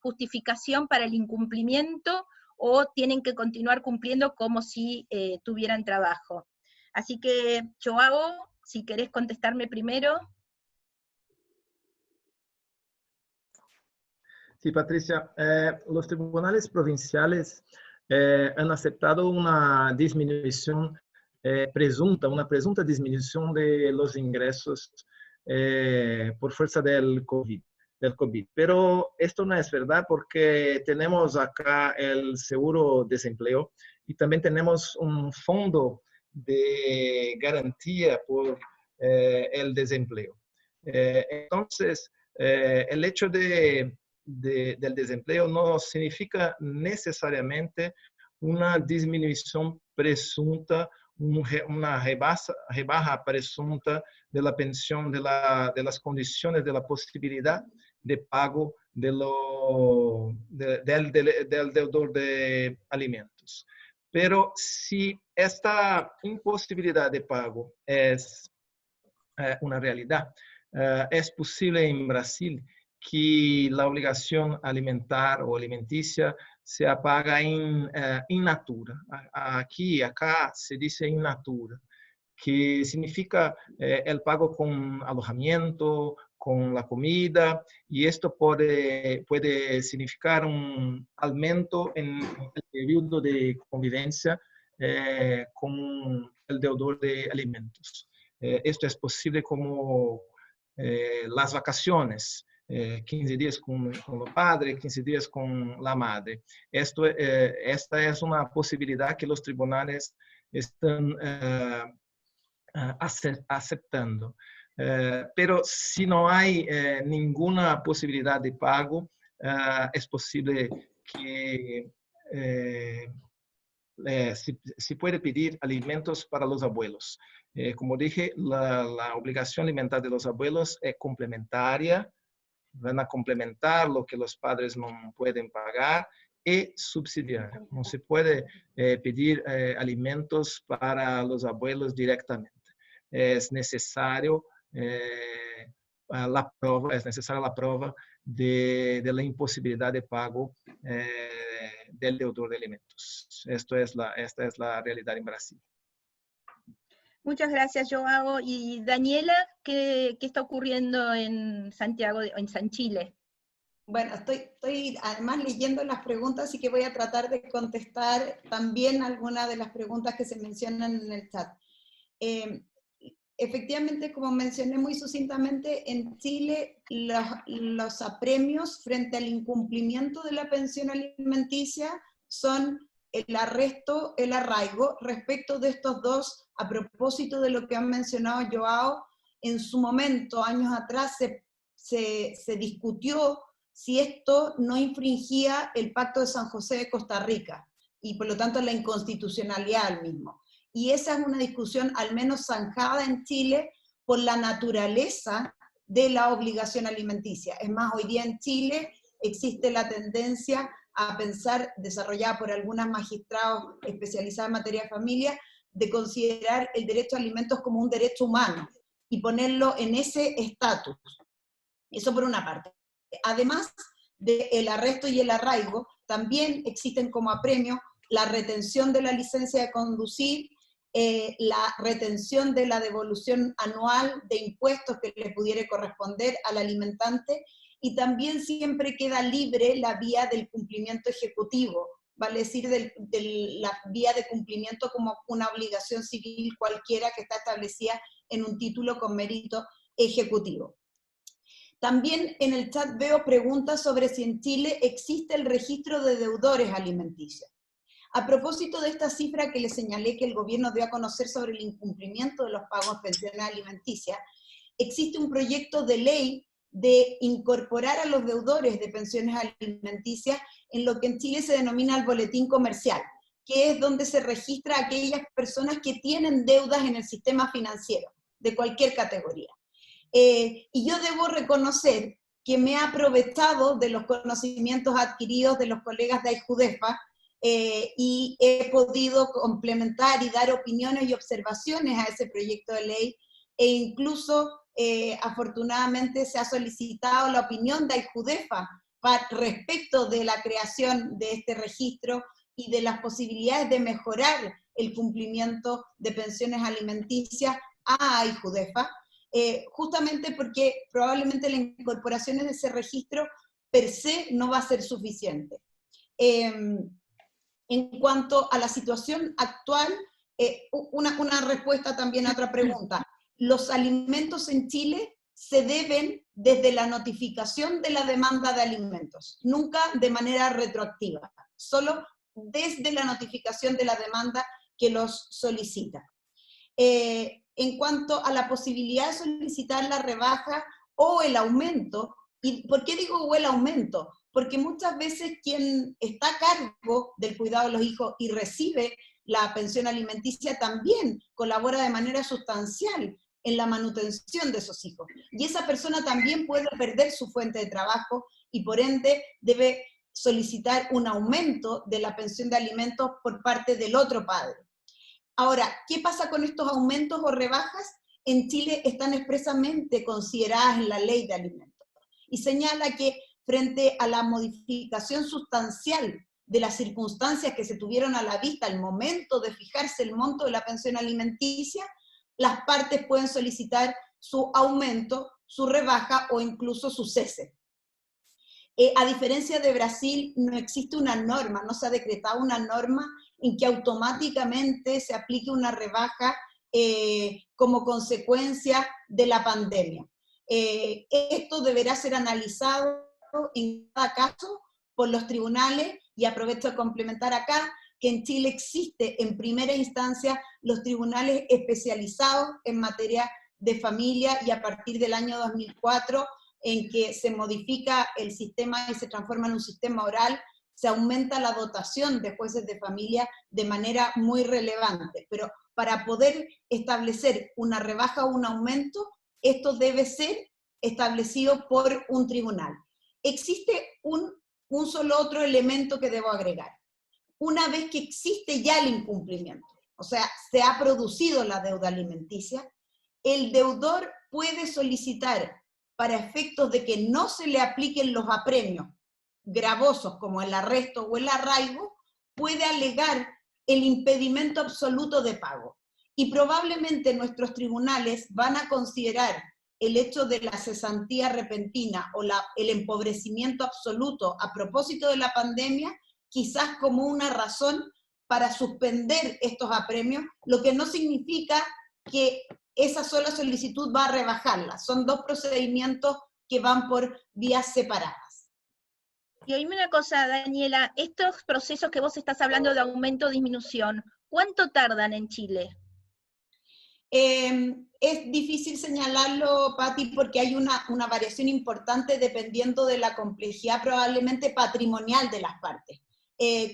justificación para el incumplimiento o tienen que continuar cumpliendo como si tuvieran trabajo. Así que, Joao, si querés contestarme primero. Sí, Patricia, los tribunales provinciales han aceptado una disminución presunta, una presunta disminución de los ingresos por fuerza del COVID. Pero esto no es verdad porque tenemos acá el seguro desempleo y también tenemos un fondo de garantía por el desempleo. Entonces, el hecho del desempleo no significa necesariamente una disminución presunta, una rebaja presunta de la pensión, de las condiciones, de la posibilidad de pago del deudor de alimentos. Pero si esta imposibilidad de pago es una realidad, es posible en Brasil que la obligación alimentar o alimenticia se paga in natura. Acá se dice in natura, que significa el pago con alojamiento, con la comida, y esto puede significar un aumento en el periodo de convivencia con el deudor de alimentos. Esto es posible como las vacaciones, 15 días con el padre, 15 días con la madre. Esta es una posibilidad que los tribunales están aceptando. Pero si no hay ninguna posibilidad de pago, es posible que se puede pedir alimentos para los abuelos. Como dije, la obligación alimentaria de los abuelos es complementaria, van a complementar lo que los padres no pueden pagar y subsidiar. No se puede pedir alimentos para los abuelos directamente. Es necesario la prueba de la imposibilidad de pago del deudor de alimentos. Esta es la realidad en Brasil. Muchas gracias, Joao. Y Daniela, ¿qué está ocurriendo en Santiago, en San Chile? Bueno, estoy además leyendo las preguntas, así que voy a tratar de contestar también algunas de las preguntas que se mencionan en el chat. Efectivamente, como mencioné muy sucintamente, en Chile los apremios frente al incumplimiento de la pensión alimenticia son el arresto, el arraigo. Respecto de estos dos, a propósito de lo que han mencionado Joao, en su momento, años atrás, se discutió si esto no infringía el Pacto de San José de Costa Rica, y por lo tanto la inconstitucionalidad del mismo. Y esa es una discusión al menos zanjada en Chile por la naturaleza de la obligación alimenticia. Es más, hoy día en Chile existe la tendencia a pensar, desarrollada por algunos magistrados especializados en materia de familia, de considerar el derecho a alimentos como un derecho humano y ponerlo en ese estatus. Eso por una parte. Además del arresto y el arraigo, también existen como apremio la retención de la licencia de conducir, la retención de la devolución anual de impuestos que le pudiera corresponder al alimentante, y también siempre queda libre la vía del cumplimiento ejecutivo, vale decir, de la vía de cumplimiento como una obligación civil cualquiera que está establecida en un título con mérito ejecutivo. También en el chat veo preguntas sobre si en Chile existe el registro de deudores alimenticios. A propósito de esta cifra que les señalé que el gobierno dio a conocer sobre el incumplimiento de los pagos de pensiones alimenticias, existe un proyecto de ley de incorporar a los deudores de pensiones alimenticias en lo que en Chile se denomina el boletín comercial, que es donde se registra a aquellas personas que tienen deudas en el sistema financiero, de cualquier categoría. Y yo debo reconocer que me he aprovechado de los conocimientos adquiridos de los colegas de AIJUDEFA, y he podido complementar y dar opiniones y observaciones a ese proyecto de ley e incluso afortunadamente se ha solicitado la opinión de AIJUDEFA respecto de la creación de este registro y de las posibilidades de mejorar el cumplimiento de pensiones alimenticias a AIJUDEFA, justamente porque probablemente la incorporación de ese registro per se no va a ser suficiente. En cuanto a la situación actual, una respuesta también a otra pregunta. Los alimentos en Chile se deben desde la notificación de la demanda de alimentos, nunca de manera retroactiva, solo desde la notificación de la demanda que los solicita. En cuanto a la posibilidad de solicitar la rebaja o el aumento, ¿y por qué digo o el aumento? Porque muchas veces quien está a cargo del cuidado de los hijos y recibe la pensión alimenticia también colabora de manera sustancial en la manutención de esos hijos. Y esa persona también puede perder su fuente de trabajo y por ende debe solicitar un aumento de la pensión de alimentos por parte del otro padre. Ahora, ¿qué pasa con estos aumentos o rebajas? En Chile están expresamente consideradas en la ley de alimentos y señala que frente a la modificación sustancial de las circunstancias que se tuvieron a la vista al momento de fijarse el monto de la pensión alimenticia, las partes pueden solicitar su aumento, su rebaja o incluso su cese. A diferencia de Brasil, no existe una norma, no se ha decretado una norma en que automáticamente se aplique una rebaja como consecuencia de la pandemia. Esto deberá ser analizado en cada caso por los tribunales, y aprovecho de complementar acá que en Chile existe en primera instancia los tribunales especializados en materia de familia, y a partir del año 2004, en que se modifica el sistema y se transforma en un sistema oral, se aumenta la dotación de jueces de familia de manera muy relevante. Pero para poder establecer una rebaja o un aumento, esto debe ser establecido por un tribunal. Existe un solo otro elemento que debo agregar. Una vez que existe ya el incumplimiento, o sea, se ha producido la deuda alimenticia, el deudor puede solicitar, para efectos de que no se le apliquen los apremios gravosos como el arresto o el arraigo, puede alegar el impedimento absoluto de pago. Y probablemente nuestros tribunales van a considerar el hecho de la cesantía repentina o el empobrecimiento absoluto a propósito de la pandemia, quizás como una razón para suspender estos apremios, lo que no significa que esa sola solicitud va a rebajarla. Son dos procedimientos que van por vías separadas. Y oíme una cosa, Daniela, estos procesos que vos estás hablando de aumento o disminución, ¿cuánto tardan en Chile? Es difícil señalarlo, Pati, porque hay una variación importante dependiendo de la complejidad probablemente patrimonial de las partes.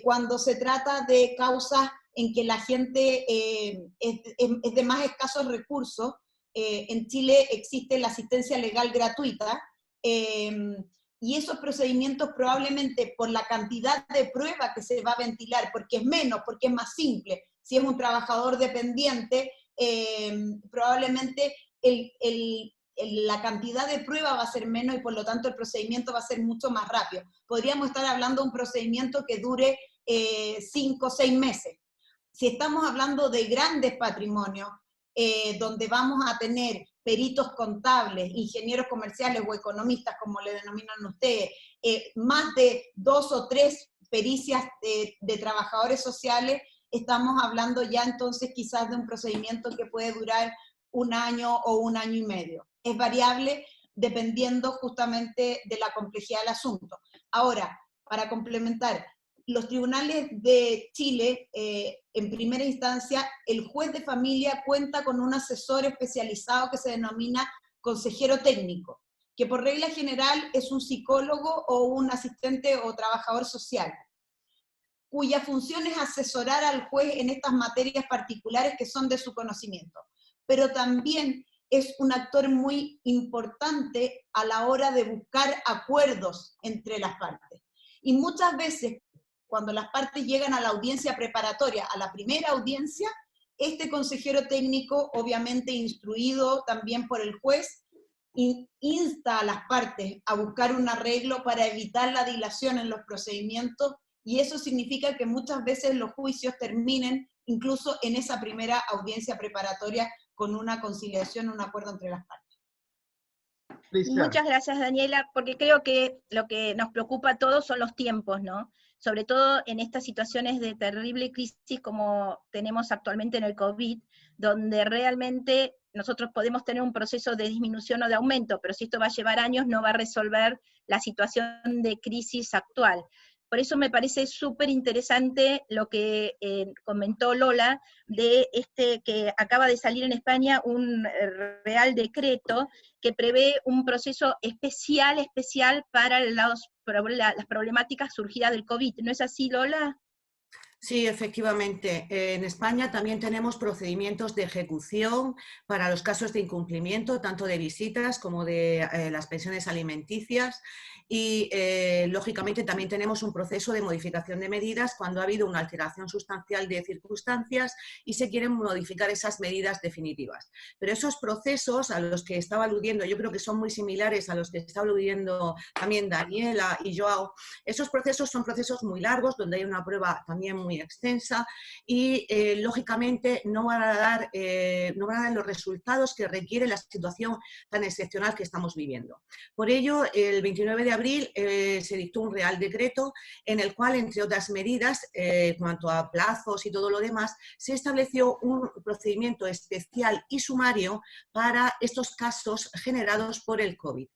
Cuando se trata de causas en que la gente es de más escasos recursos, en Chile existe la asistencia legal gratuita, y esos procedimientos probablemente por la cantidad de pruebas que se va a ventilar, porque es menos, porque es más simple. Si es un trabajador dependiente, probablemente la cantidad de prueba va a ser menos y por lo tanto el procedimiento va a ser mucho más rápido. Podríamos estar hablando de un procedimiento que dure 5 o 6 meses. Si estamos hablando de grandes patrimonios, donde vamos a tener peritos contables, ingenieros comerciales o economistas, como le denominan ustedes, más de 2 o 3 pericias de trabajadores sociales, estamos hablando ya entonces quizás de un procedimiento que puede durar 1 año o 1 año y medio. Es variable dependiendo justamente de la complejidad del asunto. Ahora, para complementar, los tribunales de Chile, en primera instancia, el juez de familia cuenta con un asesor especializado que se denomina consejero técnico, que por regla general es un psicólogo o un asistente o trabajador social, cuya función es asesorar al juez en estas materias particulares que son de su conocimiento. Pero también es un actor muy importante a la hora de buscar acuerdos entre las partes. Y muchas veces, cuando las partes llegan a la audiencia preparatoria, a la primera audiencia, este consejero técnico, obviamente instruido también por el juez, insta a las partes a buscar un arreglo para evitar la dilación en los procedimientos, y eso significa que muchas veces los juicios terminen incluso en esa primera audiencia preparatoria con una conciliación, un acuerdo entre las partes. Cristian, Muchas gracias, Daniela, porque creo que lo que nos preocupa a todos son los tiempos, ¿no? Sobre todo en estas situaciones de terrible crisis como tenemos actualmente en el COVID, donde realmente nosotros podemos tener un proceso de disminución o de aumento, pero si esto va a llevar años no va a resolver la situación de crisis actual. Por eso me parece súper interesante lo que comentó Lola, de que acaba de salir en España un real decreto que prevé un proceso especial para las problemáticas surgidas del COVID. ¿No es así, Lola? Sí, efectivamente. En España también tenemos procedimientos de ejecución para los casos de incumplimiento, tanto de visitas como de las pensiones alimenticias, y lógicamente también tenemos un proceso de modificación de medidas cuando ha habido una alteración sustancial de circunstancias y se quieren modificar esas medidas definitivas. Pero esos procesos a los que estaba aludiendo, yo creo que son muy similares a los que está aludiendo también Daniela y Joao. Esos procesos son procesos muy largos, donde hay una prueba también muy extensa y lógicamente no van a dar los resultados que requiere la situación tan excepcional que estamos viviendo. Por ello, el 29 de abril se dictó un real decreto en el cual, entre otras medidas, en cuanto a plazos y todo lo demás, se estableció un procedimiento especial y sumario para estos casos generados por el COVID.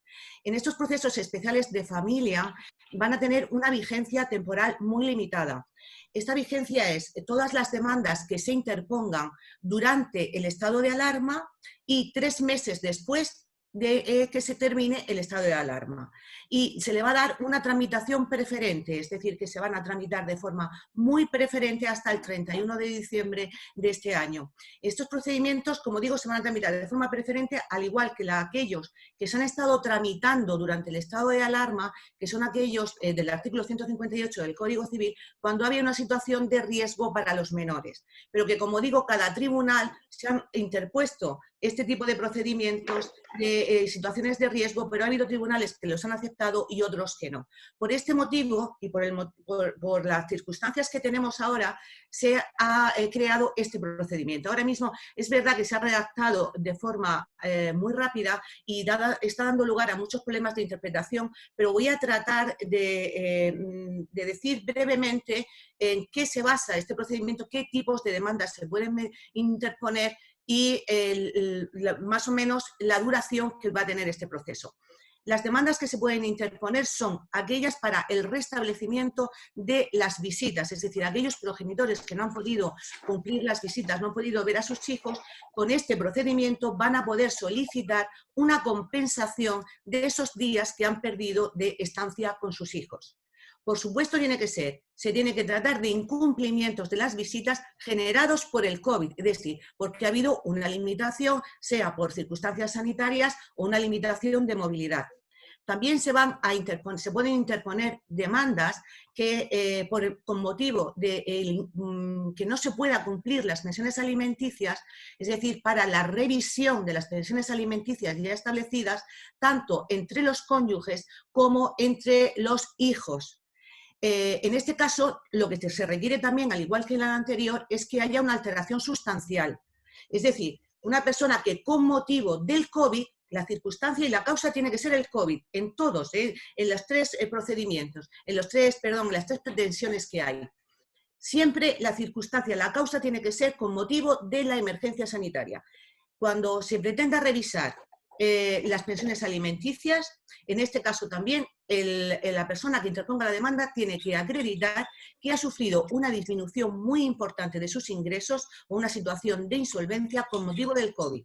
En estos procesos especiales de familia van a tener una vigencia temporal muy limitada. Esta vigencia es todas las demandas que se interpongan durante el estado de alarma y 3 meses después de que se termine el estado de alarma. Y se le va a dar una tramitación preferente, es decir, que se van a tramitar de forma muy preferente hasta el 31 de diciembre de este año. Estos procedimientos, como digo, se van a tramitar de forma preferente, al igual que aquellos que se han estado tramitando durante el estado de alarma, que son aquellos del artículo 158 del Código Civil, cuando había una situación de riesgo para los menores. Pero que, como digo, cada tribunal se han interpuesto este tipo de procedimientos de situaciones de riesgo, pero ha habido tribunales que los han aceptado y otros que no. Por este motivo y por las circunstancias que tenemos ahora, se ha creado este procedimiento. Ahora mismo es verdad que se ha redactado de forma muy rápida y está dando lugar a muchos problemas de interpretación, pero voy a tratar de decir brevemente en qué se basa este procedimiento, qué tipos de demandas se pueden interponer y más o menos la duración que va a tener este proceso. Las demandas que se pueden interponer son aquellas para el restablecimiento de las visitas, es decir, aquellos progenitores que no han podido cumplir las visitas, no han podido ver a sus hijos, con este procedimiento van a poder solicitar una compensación de esos días que han perdido de estancia con sus hijos. Por supuesto, se tiene que tratar de incumplimientos de las visitas generados por el COVID, es decir, porque ha habido una limitación, sea por circunstancias sanitarias o una limitación de movilidad. También se pueden interponer demandas que, con motivo de que no se pueda cumplir las pensiones alimenticias, es decir, para la revisión de las pensiones alimenticias ya establecidas, tanto entre los cónyuges como entre los hijos. En este caso, lo que se requiere también, al igual que en la anterior, es que haya una alteración sustancial. Es decir, una persona que con motivo del COVID, la circunstancia y la causa tiene que ser el COVID, en todos, en los 3 procedimientos, en las 3 pretensiones que hay. Siempre la circunstancia, la causa tiene que ser con motivo de la emergencia sanitaria. Cuando se pretenda revisar las pensiones alimenticias, en este caso también la persona que interponga la demanda tiene que acreditar que ha sufrido una disminución muy importante de sus ingresos o una situación de insolvencia con motivo del COVID.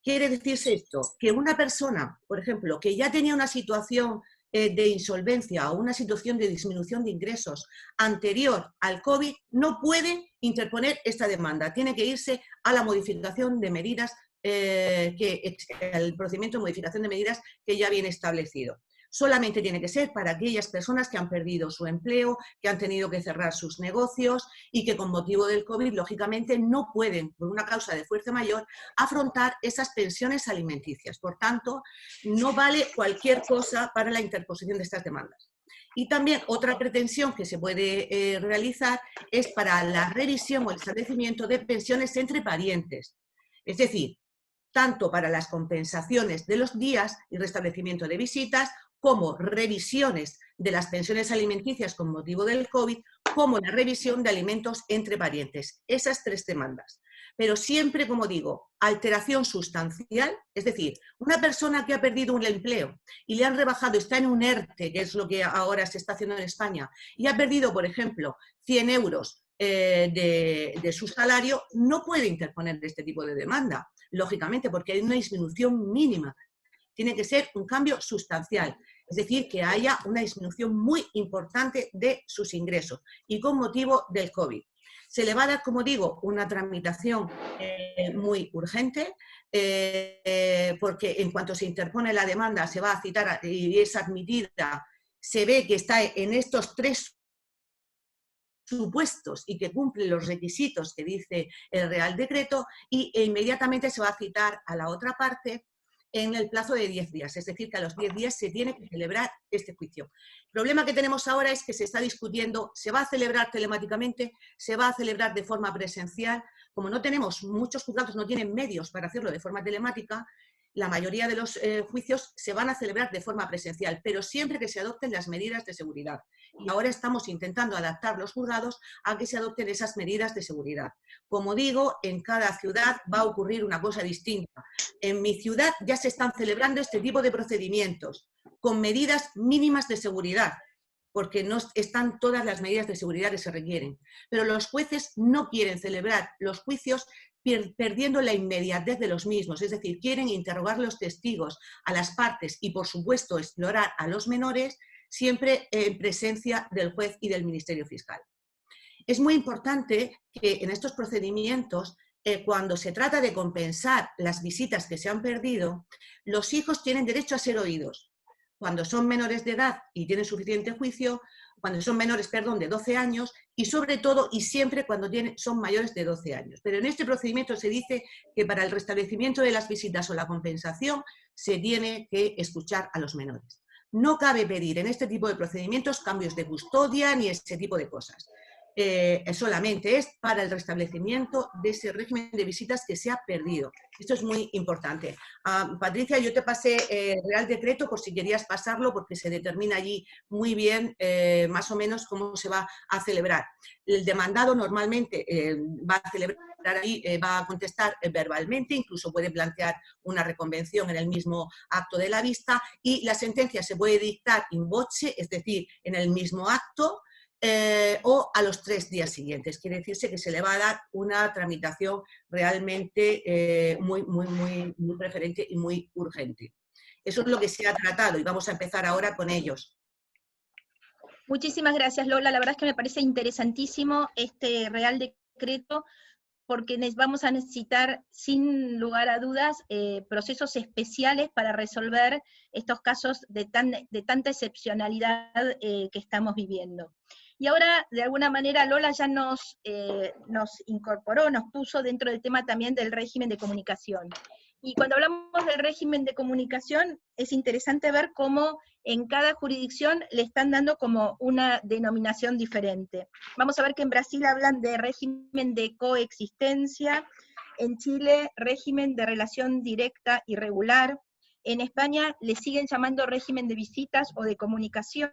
Quiere decirse esto, que una persona, por ejemplo, que ya tenía una situación de insolvencia o una situación de disminución de ingresos anterior al COVID, no puede interponer esta demanda. Tiene que irse a la modificación de medidas, el procedimiento de modificación de medidas que ya viene establecido. solamente tiene que ser para aquellas personas que han perdido su empleo, que han tenido que cerrar sus negocios y que con motivo del COVID, lógicamente, no pueden, por una causa de fuerza mayor, afrontar esas pensiones alimenticias. Por tanto, no vale cualquier cosa para la interposición de estas demandas. Y también otra pretensión que se puede realizar es para la revisión o el establecimiento de pensiones entre parientes. Es decir, tanto para las compensaciones de los días y restablecimiento de visitas, como revisiones de las pensiones alimenticias con motivo del COVID, como la revisión de alimentos entre parientes. Esas tres demandas. Pero siempre, como digo, alteración sustancial, es decir, una persona que ha perdido un empleo y le han rebajado, está en un ERTE, que es lo que ahora se está haciendo en España, y ha perdido, por ejemplo, 100 euros de su salario, no puede interponer este tipo de demanda, lógicamente, porque hay una disminución mínima. Tiene que ser un cambio sustancial, es decir, que haya una disminución muy importante de sus ingresos y con motivo del COVID. Se le va a dar, como digo, una tramitación muy urgente, porque en cuanto se interpone la demanda se va a citar y es admitida, se ve que está en estos tres supuestos y que cumple los requisitos que dice el Real Decreto e inmediatamente se va a citar a la otra parte en el plazo de 10 días, es decir, que a los 10 días se tiene que celebrar este juicio. El problema que tenemos ahora es que se está discutiendo, ¿se va a celebrar telemáticamente? ¿Se va a celebrar de forma presencial? Como no tenemos, muchos juzgados no tienen medios para hacerlo de forma telemática, la mayoría de los juicios se van a celebrar de forma presencial, pero siempre que se adopten las medidas de seguridad. Y ahora estamos intentando adaptar los juzgados a que se adopten esas medidas de seguridad. Como digo, en cada ciudad va a ocurrir una cosa distinta. En mi ciudad ya se están celebrando este tipo de procedimientos con medidas mínimas de seguridad, porque no están todas las medidas de seguridad que se requieren. Pero los jueces no quieren celebrar los juicios perdiendo la inmediatez de los mismos, es decir, quieren interrogar a los testigos, a las partes y, por supuesto, explorar a los menores, siempre en presencia del juez y del Ministerio Fiscal. Es muy importante que en estos procedimientos, cuando se trata de compensar las visitas que se han perdido, los hijos tienen derecho a ser oídos. Cuando son menores de edad y tienen suficiente juicio, cuando son menores, perdón, de 12 años y sobre todo y siempre cuando son mayores de 12 años. Pero en este procedimiento se dice que para el restablecimiento de las visitas o la compensación se tiene que escuchar a los menores. No cabe pedir en este tipo de procedimientos cambios de custodia ni ese tipo de cosas. Solamente es para el restablecimiento de ese régimen de visitas que se ha perdido. Esto es muy importante. Patricia, yo te pasé el Real Decreto por si querías pasarlo, porque se determina allí muy bien más o menos cómo se va a celebrar. El demandado normalmente va a celebrar ahí, va a contestar verbalmente, incluso puede plantear una reconvención en el mismo acto de la vista, y la sentencia se puede dictar in voce, es decir, en el mismo acto, o a los 3 días siguientes. Quiere decirse que se le va a dar una tramitación realmente muy preferente y muy urgente. Eso es lo que se ha tratado y vamos a empezar ahora con ellos. Muchísimas gracias, Lola. La verdad es que me parece interesantísimo este Real Decreto, porque vamos a necesitar, sin lugar a dudas, procesos especiales para resolver estos casos de tanta excepcionalidad que estamos viviendo. Y ahora, de alguna manera, Lola ya nos incorporó, nos puso dentro del tema también del régimen de comunicación. Y cuando hablamos del régimen de comunicación, es interesante ver cómo en cada jurisdicción le están dando como una denominación diferente. Vamos a ver que en Brasil hablan de régimen de coexistencia, en Chile régimen de relación directa y regular, en España le siguen llamando régimen de visitas o de comunicación.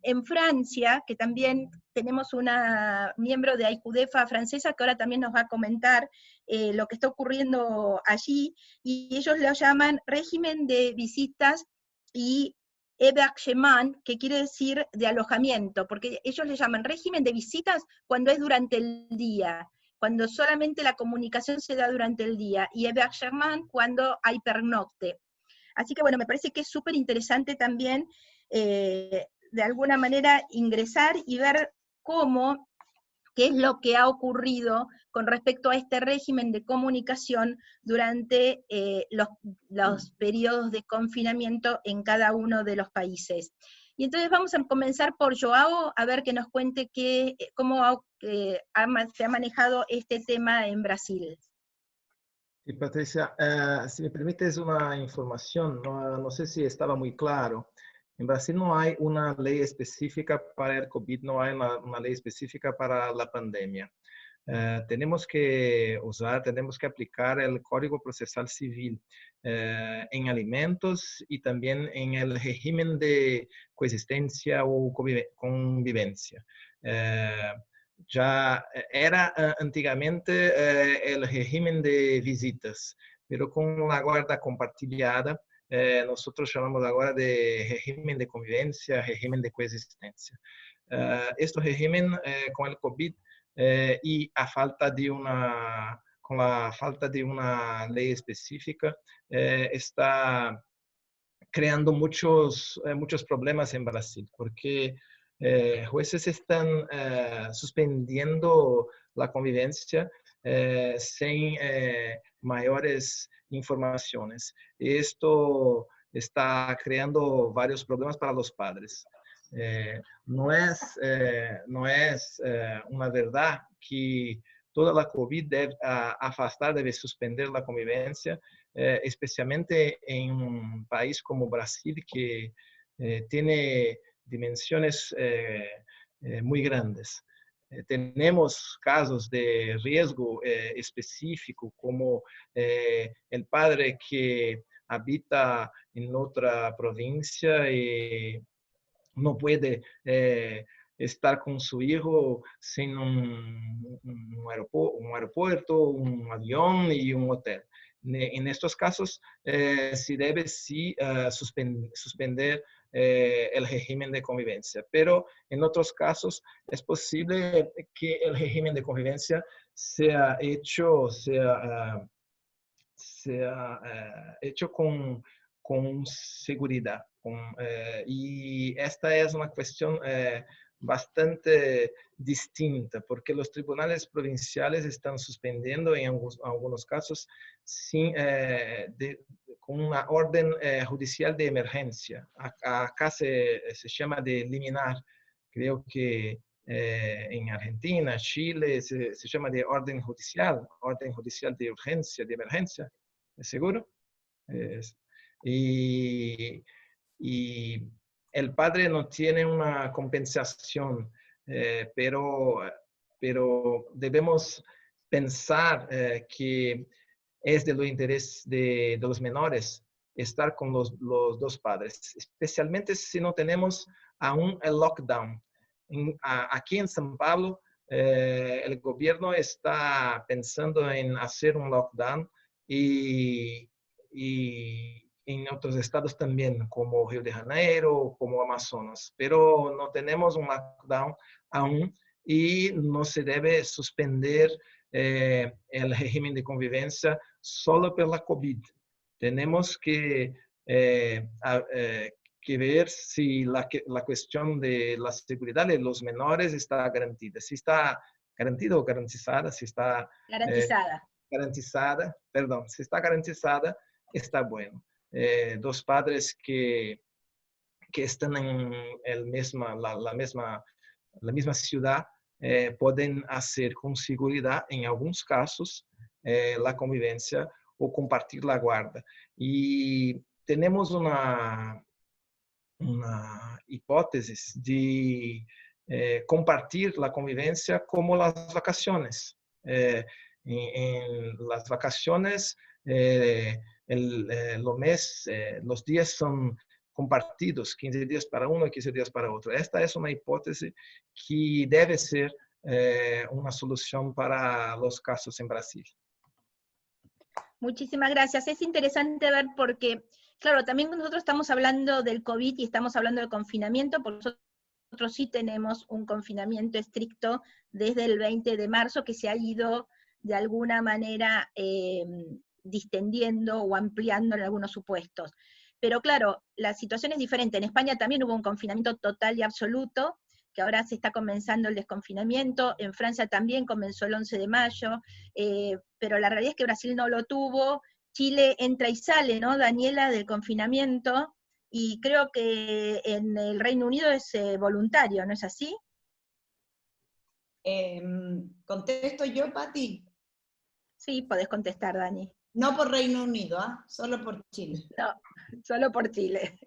En Francia, que también tenemos una miembro de AICUDEFA francesa que ahora también nos va a comentar lo que está ocurriendo allí, y ellos lo llaman régimen de visitas y hébergement, que quiere decir de alojamiento, porque ellos le llaman régimen de visitas cuando es durante el día, cuando solamente la comunicación se da durante el día, y hébergement cuando hay pernocte. Así que bueno, me parece que es súper interesante también de alguna manera ingresar y ver cómo qué es lo que ha ocurrido con respecto a este régimen de comunicación durante los periodos de confinamiento en cada uno de los países. Y entonces vamos a comenzar por Joao, a ver que nos cuente cómo se ha manejado este tema en Brasil. Sí, Patricia, si me permites una información, no sé si estaba muy claro. En Brasil no hay una ley específica para el COVID, no hay una ley específica para la pandemia. Tenemos que aplicar el Código Procesal Civil en alimentos y también en el régimen de coexistencia o convivencia. Ya era antigamente el régimen de visitas, pero con la guarda compartilhada, nosotros llamamos agora de régimen de convivencia, régimen de coexistencia. Este régimen con el COVID y con la falta de una ley específica, está creando muchos problemas en Brasil, porque jueces están suspendiendo la convivencia sin mayores informaciones. Esto está creando varios problemas para los padres. No es una verdad que toda la COVID debe afastar, debe suspender la convivencia, especialmente en un país como Brasil, que tiene dimensiones muy grandes. Tenemos casos de riesgo específico, como el padre que habita en otra provincia y no puede estar con su hijo sin un aeropuerto, un avión y un hotel. En estos casos, se debe suspender el régimen de convivencia, pero en otros casos es posible que el régimen de convivencia sea hecho con seguridad. Y esta es una cuestión bastante distinta, porque los tribunales provinciales están suspendiendo en algunos casos con una orden judicial de emergencia. Acá se llama de liminar. Creo que en Argentina, Chile, se llama de orden judicial de urgencia, de emergencia. ¿Es seguro? Y el padre no tiene una compensación, pero debemos pensar que es de lo interés de los menores estar con los dos padres, especialmente si no tenemos aún el lockdown. Aquí en São Paulo, el gobierno está pensando en hacer un lockdown y en otros estados también, como Río de Janeiro, como Amazonas, pero no tenemos un lockdown aún y no se debe suspender el régimen de convivencia solo por la COVID. Tenemos que ver si la cuestión de la seguridad de los menores está garantida. Si está garantida o garantizada, si está garantizada, está bueno. Dos padres que están en la misma ciudad pueden hacer con seguridad, en algunos casos, la convivencia o compartir la guarda. Y tenemos una hipótesis de compartir la convivencia como las vacaciones. En las vacaciones, los días son compartidos, 15 días para uno y 15 días para otro. Esta es una hipótesis que debe ser una solución para los casos en Brasil. Muchísimas gracias. Es interesante ver porque, claro, también nosotros estamos hablando del COVID y estamos hablando del confinamiento, porque nosotros sí tenemos un confinamiento estricto desde el 20 de marzo que se ha ido de alguna manera distendiendo o ampliando en algunos supuestos. Pero claro, la situación es diferente. En España también hubo un confinamiento total y absoluto, que ahora se está comenzando el desconfinamiento, en Francia también comenzó el 11 de mayo, pero la realidad es que Brasil no lo tuvo, Chile entra y sale, ¿no, Daniela, del confinamiento, y creo que en el Reino Unido es voluntario, ¿no es así? ¿Contesto yo, Pati? Sí, podés contestar, Dani. No por Reino Unido, solo por Chile. No, solo por Chile.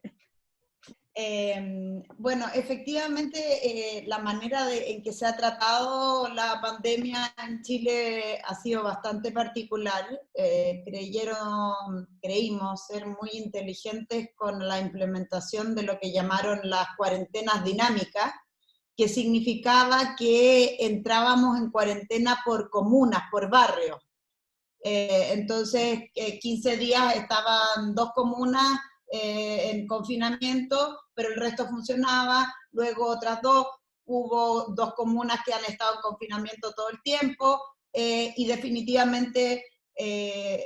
Bueno, efectivamente la manera en que se ha tratado la pandemia en Chile ha sido bastante particular. Creímos ser muy inteligentes con la implementación de lo que llamaron las cuarentenas dinámicas, que significaba que entrábamos en cuarentena por comunas, por barrios. Entonces, 15 días estaban 2 comunas en confinamiento, pero el resto funcionaba, luego otras 2, hubo 2 comunas que han estado en confinamiento todo el tiempo, y definitivamente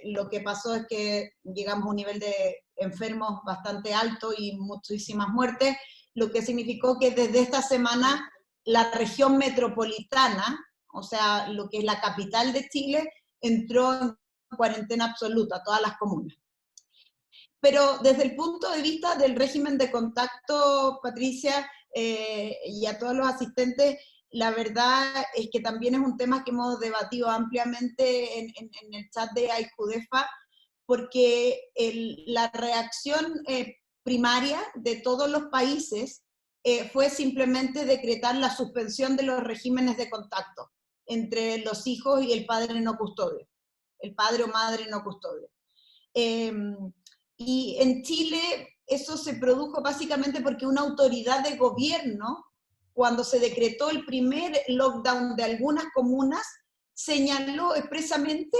lo que pasó es que llegamos a un nivel de enfermos bastante alto y muchísimas muertes, lo que significó que desde esta semana la región metropolitana, o sea, lo que es la capital de Chile, entró en cuarentena absoluta, todas las comunas. Pero desde el punto de vista del régimen de contacto, Patricia, y a todos los asistentes, la verdad es que también es un tema que hemos debatido ampliamente en el chat de AIJUDEFA, porque la reacción primaria de todos los países fue simplemente decretar la suspensión de los regímenes de contacto entre los hijos y el padre no custodio, el padre o madre no custodio. Y en Chile eso se produjo básicamente porque una autoridad de gobierno, cuando se decretó el primer lockdown de algunas comunas, señaló expresamente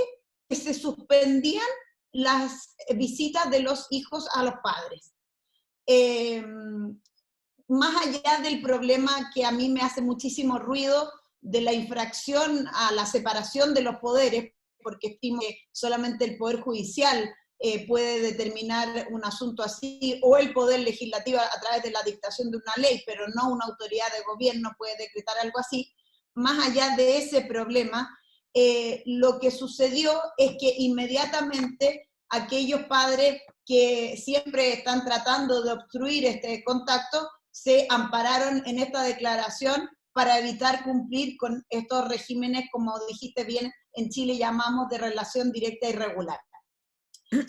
que se suspendían las visitas de los hijos a los padres. Más allá del problema que a mí me hace muchísimo ruido de la infracción a la separación de los poderes, porque estimo que solamente el Poder Judicial puede determinar un asunto así, o el Poder Legislativo a través de la dictación de una ley, pero no una autoridad de gobierno puede decretar algo así. Más allá de ese problema, lo que sucedió es que inmediatamente aquellos padres que siempre están tratando de obstruir este contacto se ampararon en esta declaración para evitar cumplir con estos regímenes, como dijiste bien, en Chile llamamos de relación directa y regular.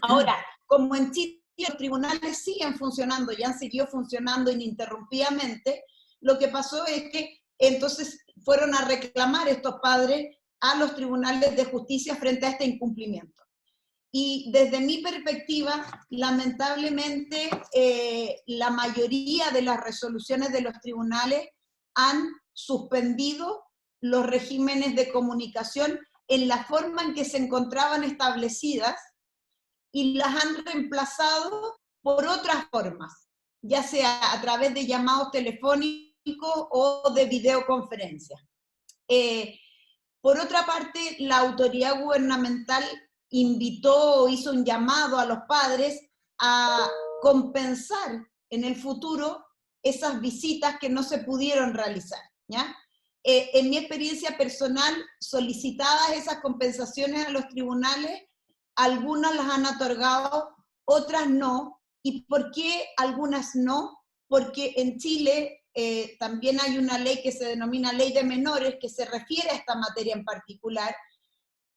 Ahora, como en Chile los tribunales siguen funcionando y han seguido funcionando ininterrumpidamente, lo que pasó es que entonces fueron a reclamar estos padres a los tribunales de justicia frente a este incumplimiento. Y desde mi perspectiva, lamentablemente, la mayoría de las resoluciones de los tribunales han suspendido los regímenes de comunicación en la forma en que se encontraban establecidas y las han reemplazado por otras formas, ya sea a través de llamados telefónicos o de videoconferencia. Por otra parte, la autoridad gubernamental invitó o hizo un llamado a los padres a compensar en el futuro esas visitas que no se pudieron realizar, ¿ya? En mi experiencia personal, solicitadas esas compensaciones a los tribunales, algunas las han otorgado, otras no. ¿Y por qué algunas no? Porque en Chile también hay una ley que se denomina Ley de Menores, que se refiere a esta materia en particular,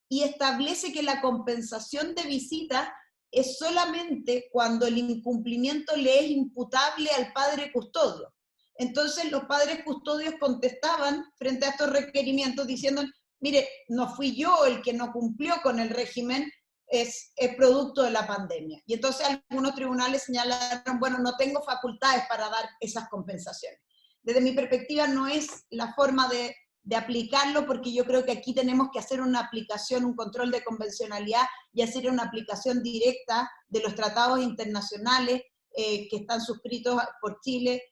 y establece que la compensación de visita es solamente cuando el incumplimiento le es imputable al padre custodio. Entonces los padres custodios contestaban frente a estos requerimientos diciendo, mire, no fui yo el que no cumplió con el régimen, es producto de la pandemia. Y entonces algunos tribunales señalaron, bueno, no tengo facultades para dar esas compensaciones. Desde mi perspectiva no es la forma de aplicarlo, porque yo creo que aquí tenemos que hacer una aplicación, un control de convencionalidad y hacer una aplicación directa de los tratados internacionales que están suscritos por Chile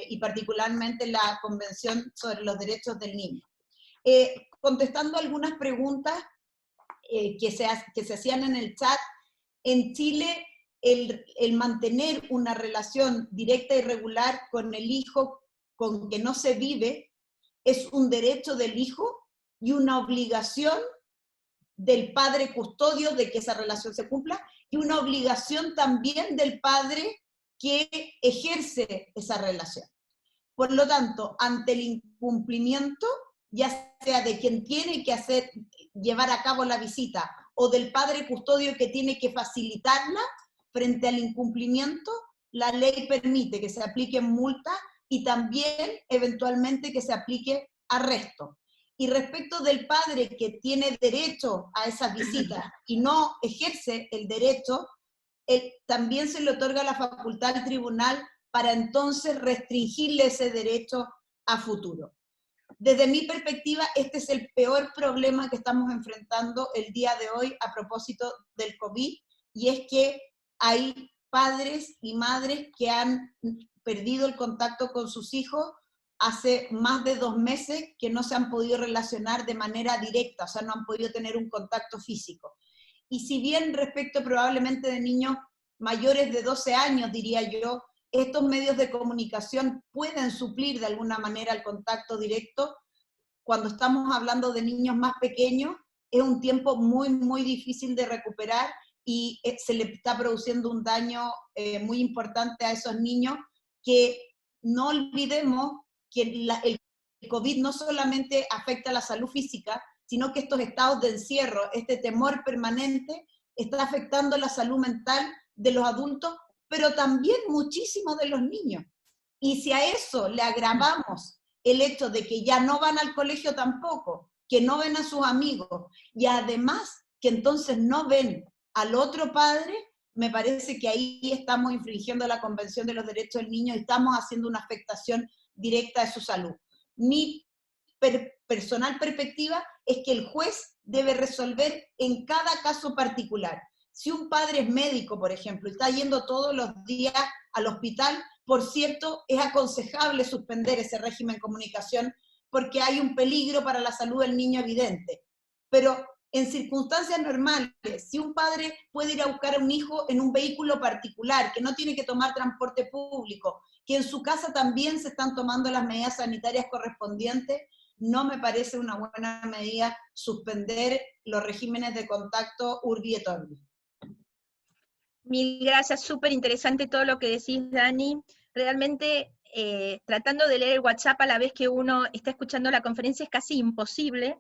y particularmente la Convención sobre los Derechos del Niño. Contestando algunas preguntas que se hacían en el chat, en Chile el mantener una relación directa y regular con el hijo con que no se vive, es un derecho del hijo y una obligación del padre custodio de que esa relación se cumpla, y una obligación también del padre que ejerce esa relación. Por lo tanto, ante el incumplimiento, ya sea de quien tiene que llevar a cabo la visita, o del padre custodio que tiene que facilitarla, frente al incumplimiento, la ley permite que se apliquen multas y también eventualmente que se aplique arresto. Y respecto del padre que tiene derecho a esas visitas y no ejerce el derecho, también se le otorga la facultad al tribunal para entonces restringirle ese derecho a futuro. Desde mi perspectiva, este es el peor problema que estamos enfrentando el día de hoy a propósito del COVID, y es que hay padres y madres que han perdido el contacto con sus hijos hace más de 2 meses, que no se han podido relacionar de manera directa, o sea, no han podido tener un contacto físico. Y si bien respecto probablemente de niños mayores de 12 años, diría yo, estos medios de comunicación pueden suplir de alguna manera el contacto directo, cuando estamos hablando de niños más pequeños, es un tiempo muy, muy difícil de recuperar y se le está produciendo un daño muy importante a esos niños, que no olvidemos que el COVID no solamente afecta a la salud física, sino que estos estados de encierro, este temor permanente, está afectando la salud mental de los adultos, pero también muchísimo de los niños. Y si a eso le agravamos el hecho de que ya no van al colegio tampoco, que no ven a sus amigos, y además que entonces no ven al otro padre, me parece que ahí estamos infringiendo la Convención de los Derechos del Niño y estamos haciendo una afectación directa de su salud. Mi personal perspectiva es que el juez debe resolver en cada caso particular. Si un padre es médico, por ejemplo, y está yendo todos los días al hospital, por cierto, es aconsejable suspender ese régimen de comunicación porque hay un peligro para la salud del niño evidente. Pero en circunstancias normales, si un padre puede ir a buscar a un hijo en un vehículo particular, que no tiene que tomar transporte público, que en su casa también se están tomando las medidas sanitarias correspondientes, no me parece una buena medida suspender los regímenes de contacto urbi et orbi. Mil gracias, súper interesante todo lo que decís, Dani. Realmente, tratando de leer el WhatsApp a la vez que uno está escuchando la conferencia es casi imposible.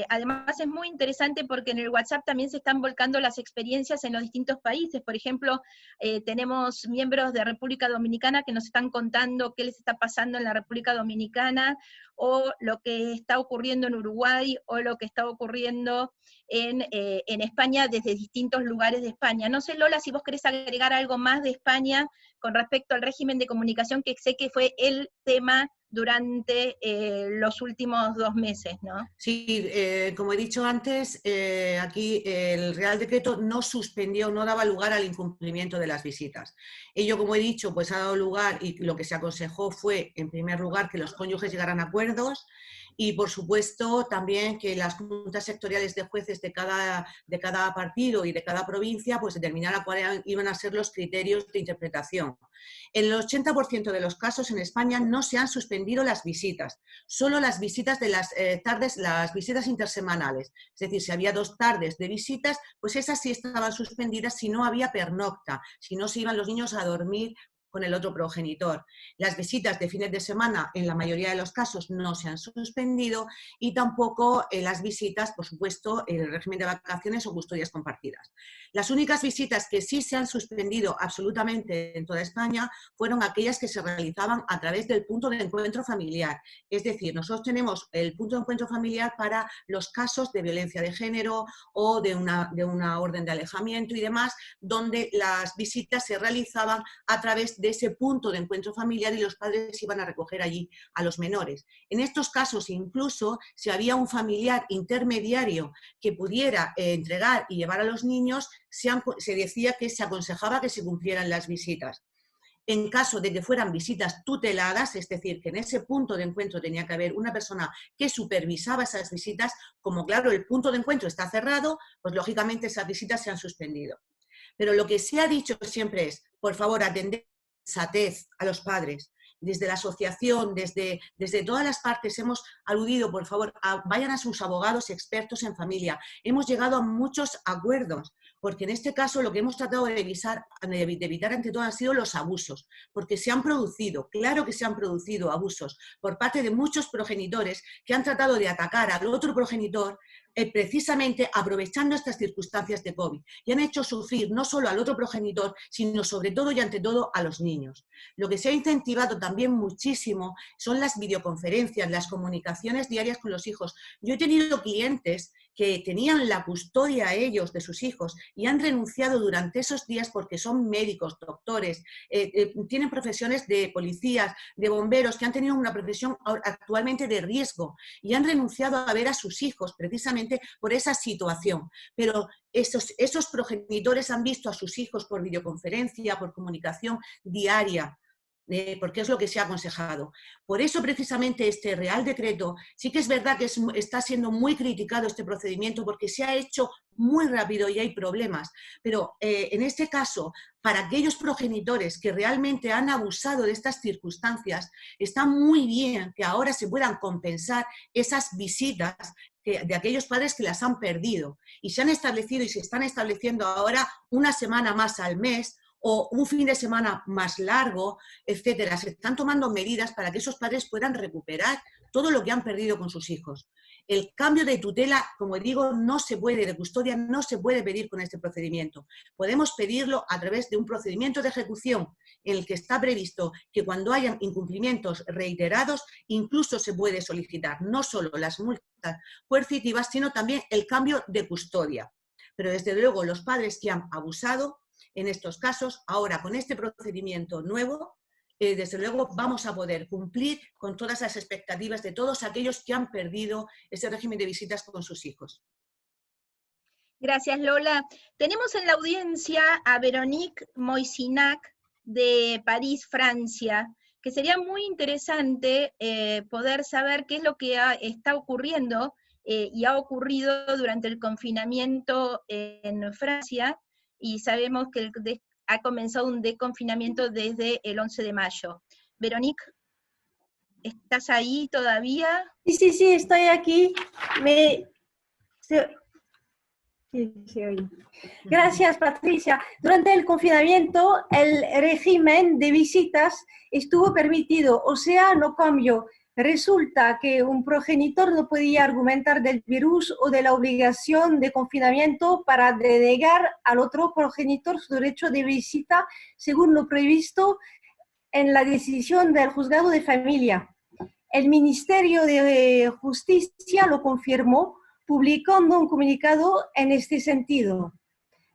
Además es muy interesante porque en el WhatsApp también se están volcando las experiencias en los distintos países. Por ejemplo, tenemos miembros de República Dominicana que nos están contando qué les está pasando en la República Dominicana, o lo que está ocurriendo en Uruguay, o lo que está ocurriendo en España desde distintos lugares de España. No sé, Lola, si vos querés agregar algo más de España con respecto al régimen de comunicación, que sé que fue el tema durante los últimos 2 meses, ¿no? Sí, como he dicho antes, aquí el Real Decreto no suspendió, no daba lugar al incumplimiento de las visitas. Ello, como he dicho, pues ha dado lugar, y lo que se aconsejó fue, en primer lugar, que los cónyuges llegaran a acuerdos, y por supuesto también que las juntas sectoriales de jueces de cada partido y de cada provincia pues determinaran cuáles iban a ser los criterios de interpretación. En el 80% de los casos en España no se han suspendido las visitas, solo las visitas de las tardes, las visitas intersemanales. Es decir, si había 2 tardes de visitas, pues esas sí estaban suspendidas si no había pernocta, si no se iban los niños a dormir con el otro progenitor. Las visitas de fines de semana, en la mayoría de los casos, no se han suspendido, y tampoco las visitas, por supuesto, el régimen de vacaciones o custodias compartidas. Las únicas visitas que sí se han suspendido absolutamente en toda España fueron aquellas que se realizaban a través del punto de encuentro familiar. Es decir, nosotros tenemos el punto de encuentro familiar para los casos de violencia de género o de una orden de alejamiento y demás, donde las visitas se realizaban a través de ese punto de encuentro familiar y los padres iban a recoger allí a los menores. En estos casos, incluso, si había un familiar intermediario que pudiera entregar y llevar a los niños, se decía que se aconsejaba que se cumplieran las visitas. En caso de que fueran visitas tuteladas, es decir, que en ese punto de encuentro tenía que haber una persona que supervisaba esas visitas, como claro, el punto de encuentro está cerrado, pues lógicamente esas visitas se han suspendido. Pero lo que se ha dicho siempre es, por favor, atended sensatez a los padres, desde la asociación, desde todas las partes hemos aludido, por favor, vayan a sus abogados expertos en familia. Hemos llegado a muchos acuerdos, porque en este caso lo que hemos tratado de evitar ante todo han sido los abusos, porque se han producido, claro que se han producido abusos por parte de muchos progenitores que han tratado de atacar al otro progenitor precisamente aprovechando estas circunstancias de COVID, y han hecho sufrir no solo al otro progenitor, sino sobre todo y ante todo a los niños. Lo que se ha incentivado también muchísimo son las videoconferencias, las comunicaciones diarias con los hijos. Yo he tenido clientes que tenían la custodia ellos de sus hijos y han renunciado durante esos días porque son médicos, doctores, tienen profesiones de policías, de bomberos, que han tenido una profesión actualmente de riesgo y han renunciado a ver a sus hijos precisamente por esa situación. Pero esos progenitores han visto a sus hijos por videoconferencia, por comunicación diaria, porque es lo que se ha aconsejado. Por eso precisamente este Real Decreto, sí que es verdad que está siendo muy criticado este procedimiento porque se ha hecho muy rápido y hay problemas, pero en este caso, para aquellos progenitores que realmente han abusado de estas circunstancias, está muy bien que ahora se puedan compensar esas visitas de aquellos padres que las han perdido, y se han establecido y se están estableciendo ahora una semana más al mes, o un fin de semana más largo, etcétera. Se están tomando medidas para que esos padres puedan recuperar todo lo que han perdido con sus hijos. El cambio de tutela, como digo, no se puede, de custodia, no se puede pedir con este procedimiento. Podemos pedirlo a través de un procedimiento de ejecución en el que está previsto que cuando hayan incumplimientos reiterados, incluso se puede solicitar no solo las multas coercitivas, sino también el cambio de custodia. Pero desde luego los padres que han abusado, en estos casos, ahora con este procedimiento nuevo, desde luego vamos a poder cumplir con todas las expectativas de todos aquellos que han perdido ese régimen de visitas con sus hijos. Gracias, Lola. Tenemos en la audiencia a Véronique Moisinac de París, Francia, que sería muy interesante poder saber qué es lo que está ocurriendo y ha ocurrido durante el confinamiento en Francia, y sabemos que ha comenzado un desconfinamiento desde el 11 de mayo. Véronique, ¿estás ahí todavía? Sí, estoy aquí. Sí, oye. Gracias, Patricia. Durante el confinamiento, el régimen de visitas estuvo permitido, o sea, no cambió. Resulta que un progenitor no podía argumentar del virus o de la obligación de confinamiento para denegar al otro progenitor su derecho de visita según lo previsto en la decisión del juzgado de familia. El Ministerio de Justicia lo confirmó, publicando un comunicado en este sentido.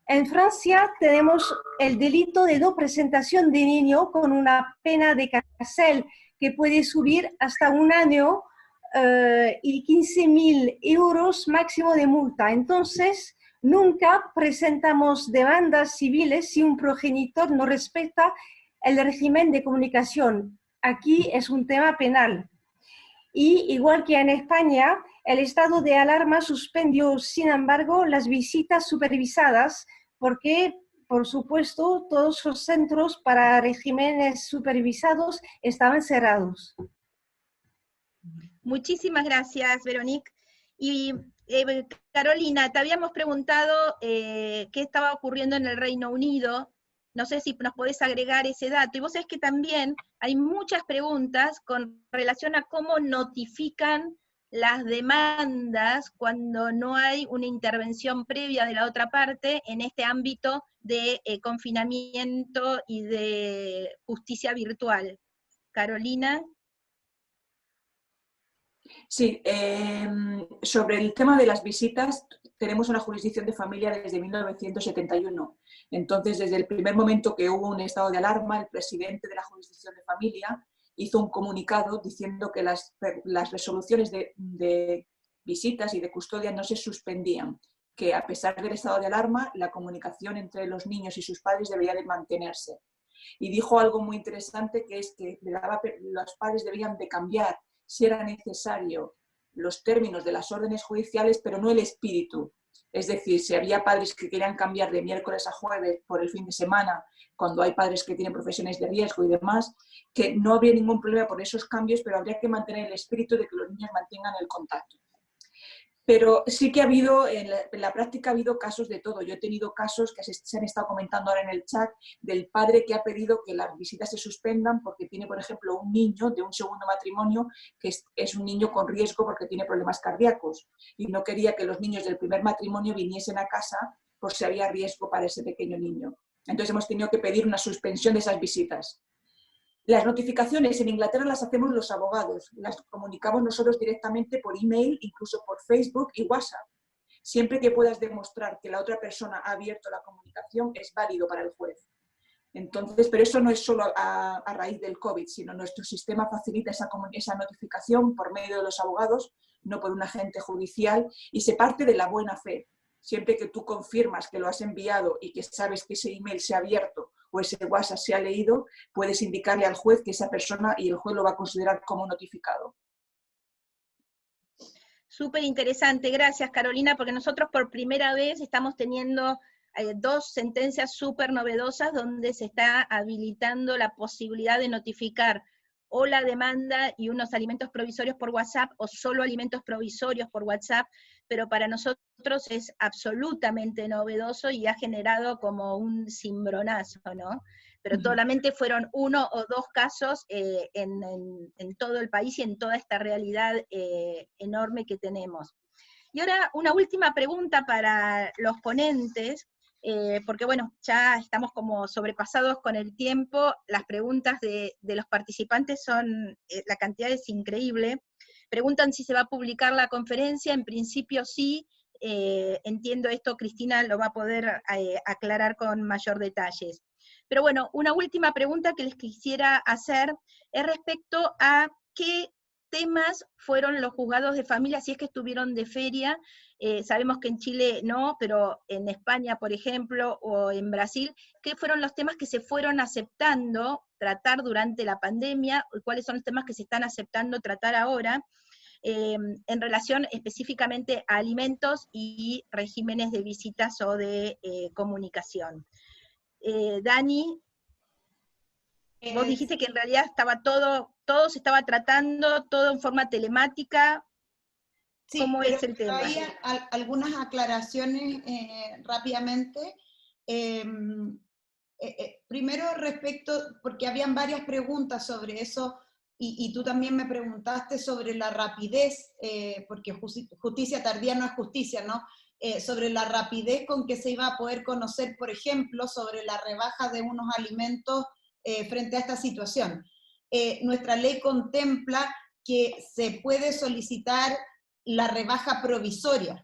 En Francia tenemos el delito de no presentación de niño con una pena de cárcel que puede subir hasta 1 año y 15.000 euros máximo de multa. Entonces, nunca presentamos demandas civiles si un progenitor no respeta el régimen de comunicación. Aquí es un tema penal. Y igual que en España, el estado de alarma suspendió, sin embargo, las visitas supervisadas porque, por supuesto, todos los centros para regímenes supervisados estaban cerrados. Muchísimas gracias, Véronique. Y Carolina, te habíamos preguntado qué estaba ocurriendo en el Reino Unido. No sé si nos podés agregar ese dato. Y vos sabés que también hay muchas preguntas con relación a cómo notifican las demandas cuando no hay una intervención previa de la otra parte en este ámbito de confinamiento y de justicia virtual. Carolina. Sí, sobre el tema de las visitas, tenemos una jurisdicción de familia desde 1971. Entonces, desde el primer momento que hubo un estado de alarma, el presidente de la jurisdicción de familia hizo un comunicado diciendo que las resoluciones de visitas y de custodia no se suspendían, que a pesar del estado de alarma, la comunicación entre los niños y sus padres debería de mantenerse. Y dijo algo muy interesante, que es que los padres debían de cambiar, si era necesario, los términos de las órdenes judiciales, pero no el espíritu. Es decir, si había padres que querían cambiar de miércoles a jueves por el fin de semana, cuando hay padres que tienen profesiones de riesgo y demás, que no habría ningún problema por esos cambios, pero habría que mantener el espíritu de que los niños mantengan el contacto. Pero sí que ha habido, en la práctica ha habido casos de todo. Yo he tenido casos que se han estado comentando ahora en el chat del padre que ha pedido que las visitas se suspendan porque tiene, por ejemplo, un niño de un segundo matrimonio que es un niño con riesgo porque tiene problemas cardíacos y no quería que los niños del primer matrimonio viniesen a casa por si había riesgo para ese pequeño niño. Entonces hemos tenido que pedir una suspensión de esas visitas. Las notificaciones en Inglaterra las hacemos los abogados, las comunicamos nosotros directamente por email, incluso por Facebook y WhatsApp. Siempre que puedas demostrar que la otra persona ha abierto la comunicación, es válido para el juez. Entonces, pero eso no es solo a raíz del COVID, sino nuestro sistema facilita esa notificación por medio de los abogados, no por un agente judicial, y se parte de la buena fe. Siempre que tú confirmas que lo has enviado y que sabes que ese email se ha abierto o ese WhatsApp se ha leído, puedes indicarle al juez que esa persona y el juez lo va a considerar como notificado. Súper interesante, gracias Carolina, porque nosotros por primera vez estamos teniendo dos sentencias súper novedosas donde se está habilitando la posibilidad de notificar o la demanda y unos alimentos provisorios por WhatsApp, o solo alimentos provisorios por WhatsApp, pero para nosotros es absolutamente novedoso y ha generado como un cimbronazo, ¿no? Pero solamente fueron 1 o 2 casos en todo el país y en toda esta realidad enorme que tenemos. Y ahora una última pregunta para los ponentes, porque bueno, ya estamos como sobrepasados con el tiempo, las preguntas de los participantes son, la cantidad es increíble. Preguntan si se va a publicar la conferencia, en principio sí, entiendo esto, Cristina lo va a poder aclarar con mayor detalles. Pero bueno, una última pregunta que les quisiera hacer es respecto a qué temas fueron los juzgados de familia, si es que estuvieron de feria. Sabemos que en Chile no, pero en España, por ejemplo, o en Brasil, ¿qué fueron los temas que se fueron aceptando tratar durante la pandemia? ¿Cuáles son los temas que se están aceptando tratar ahora? En relación específicamente a alimentos y regímenes de visitas o de comunicación. Dani, vos dijiste que en realidad estaba todo se estaba tratando, todo en forma telemática. Sí, ¿Cómo pero es el tema? hay algunas aclaraciones rápidamente. Primero respecto, porque habían varias preguntas sobre eso, y tú también me preguntaste sobre la rapidez, porque justicia tardía no es justicia, ¿no? Sobre la rapidez con que se iba a poder conocer, por ejemplo, sobre la rebaja de unos alimentos frente a esta situación. Nuestra ley contempla que se puede solicitar la rebaja provisoria,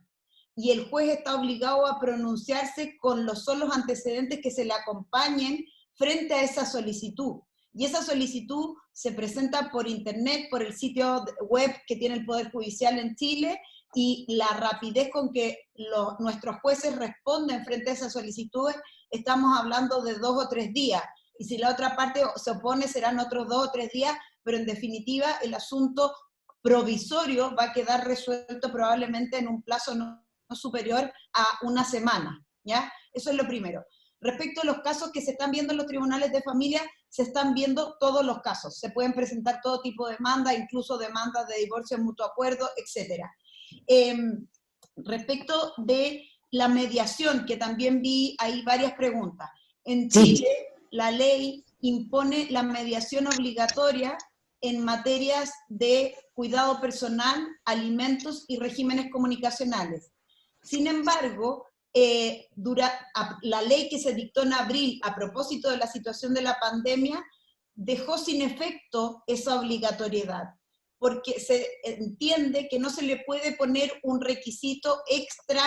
y el juez está obligado a pronunciarse con los solos antecedentes que se le acompañen frente a esa solicitud. Y esa solicitud se presenta por internet, por el sitio web que tiene el Poder Judicial en Chile, y la rapidez con que nuestros jueces responden frente a esas solicitudes, estamos hablando de 2 o 3 días. Y si la otra parte se opone, serán otros 2 o 3 días, pero en definitiva el asunto provisorio va a quedar resuelto probablemente en un plazo no superior a 1 semana, ¿ya? Eso es lo primero. Respecto a los casos que se están viendo en los tribunales de familia, se están viendo todos los casos. Se pueden presentar todo tipo de demandas, incluso demandas de divorcio en mutuo acuerdo, etc. Respecto de la mediación, que también vi ahí varias preguntas. En Chile, la ley impone la mediación obligatoria en materias de cuidado personal, alimentos y regímenes comunicacionales. Sin embargo, la ley que se dictó en abril a propósito de la situación de la pandemia dejó sin efecto esa obligatoriedad, porque se entiende que no se le puede poner un requisito extra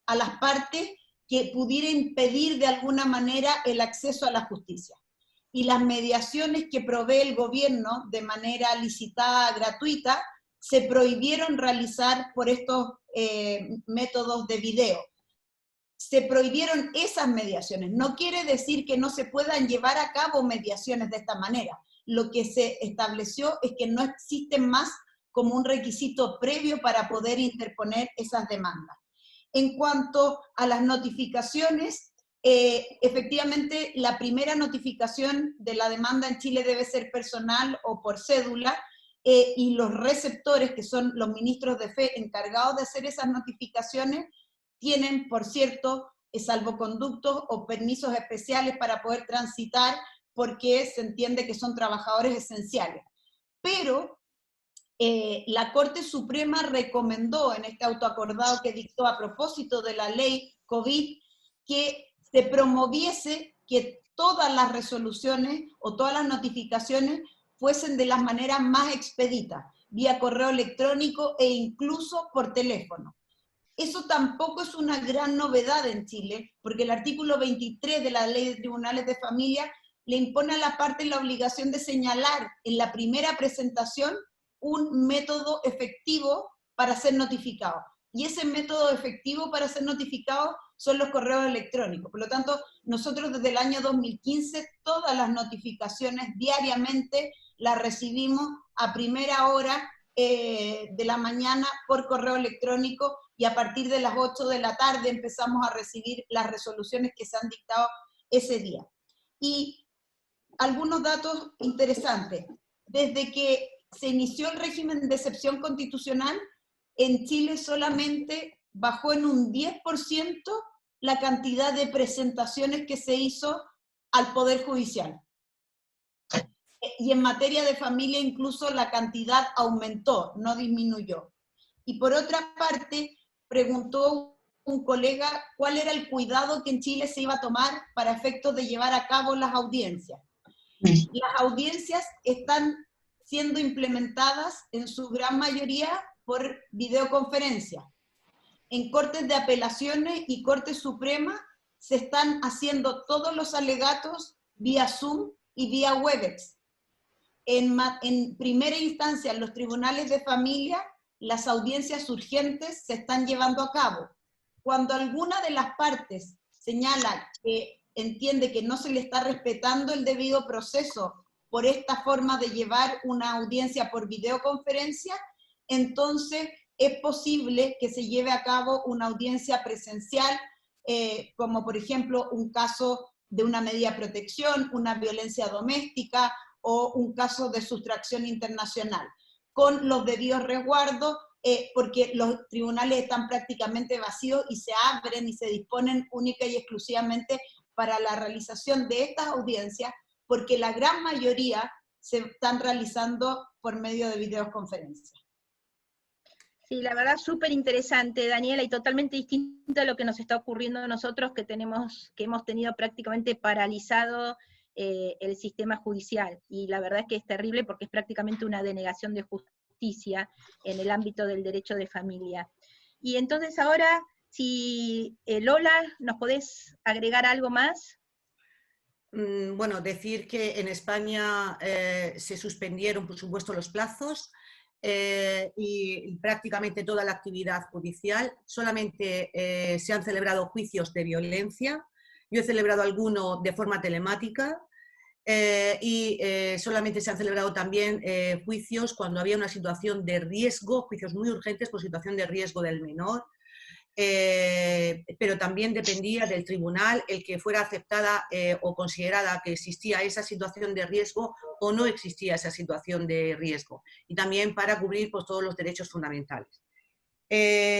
a las partes que pudiera impedir de alguna manera el acceso a la justicia. Y las mediaciones que provee el gobierno de manera licitada, gratuita, se prohibieron realizar por estos métodos de video. Se prohibieron esas mediaciones. No quiere decir que no se puedan llevar a cabo mediaciones de esta manera. Lo que se estableció es que no existen más como un requisito previo para poder interponer esas demandas. En cuanto a las notificaciones, efectivamente la primera notificación de la demanda en Chile debe ser personal o por cédula, y los receptores, que son los ministros de fe encargados de hacer esas notificaciones, tienen, por cierto, salvoconductos o permisos especiales para poder transitar, porque se entiende que son trabajadores esenciales. Pero la Corte Suprema recomendó en este autoacordado que dictó a propósito de la ley COVID que se promoviese que todas las resoluciones o todas las notificaciones fuesen de las maneras más expeditas, vía correo electrónico e incluso por teléfono. Eso tampoco es una gran novedad en Chile, porque el artículo 23 de la Ley de Tribunales de Familia le impone a la parte la obligación de señalar en la primera presentación un método efectivo para ser notificado. Y ese método efectivo para ser notificado son los correos electrónicos. Por lo tanto, nosotros desde el año 2015 todas las notificaciones diariamente las recibimos a primera hora de la mañana por correo electrónico, y a partir de las 8 de la tarde empezamos a recibir las resoluciones que se han dictado ese día. Y algunos datos interesantes. Desde que se inició el régimen de excepción constitucional, en Chile solamente bajó en un 10% la cantidad de presentaciones que se hizo al Poder Judicial. Y en materia de familia incluso la cantidad aumentó, no disminuyó. Y por otra parte, preguntó un colega cuál era el cuidado que en Chile se iba a tomar para efectos de llevar a cabo las audiencias. Las audiencias están siendo implementadas en su gran mayoría por videoconferencia. En Cortes de Apelaciones y Corte Suprema se están haciendo todos los alegatos vía Zoom y vía Webex. En primera instancia, en los tribunales de familia, las audiencias urgentes se están llevando a cabo. Cuando alguna de las partes señala que entiende que no se le está respetando el debido proceso por esta forma de llevar una audiencia por videoconferencia, entonces es posible que se lleve a cabo una audiencia presencial, como por ejemplo un caso de una medida de protección, una violencia doméstica o un caso de sustracción internacional, con los debidos resguardos, porque los tribunales están prácticamente vacíos y se abren y se disponen única y exclusivamente para la realización de estas audiencias, porque la gran mayoría se están realizando por medio de videoconferencia. Sí, la verdad súper interesante, Daniela, y totalmente distinto a lo que nos está ocurriendo a nosotros, que hemos tenido prácticamente paralizado el sistema judicial, y la verdad es que es terrible porque es prácticamente una denegación de justicia en el ámbito del derecho de familia. Y entonces ahora, si Lola, ¿nos podés agregar algo más? Bueno, decir que en España se suspendieron, por supuesto, los plazos y prácticamente toda la actividad judicial. Solamente se han celebrado juicios de violencia. Yo he celebrado alguno de forma telemática y solamente se han celebrado también juicios cuando había una situación de riesgo, juicios muy urgentes por situación de riesgo del menor. Pero también dependía del tribunal el que fuera aceptada o considerada que existía esa situación de riesgo o no existía esa situación de riesgo, y también para cubrir pues, todos los derechos fundamentales.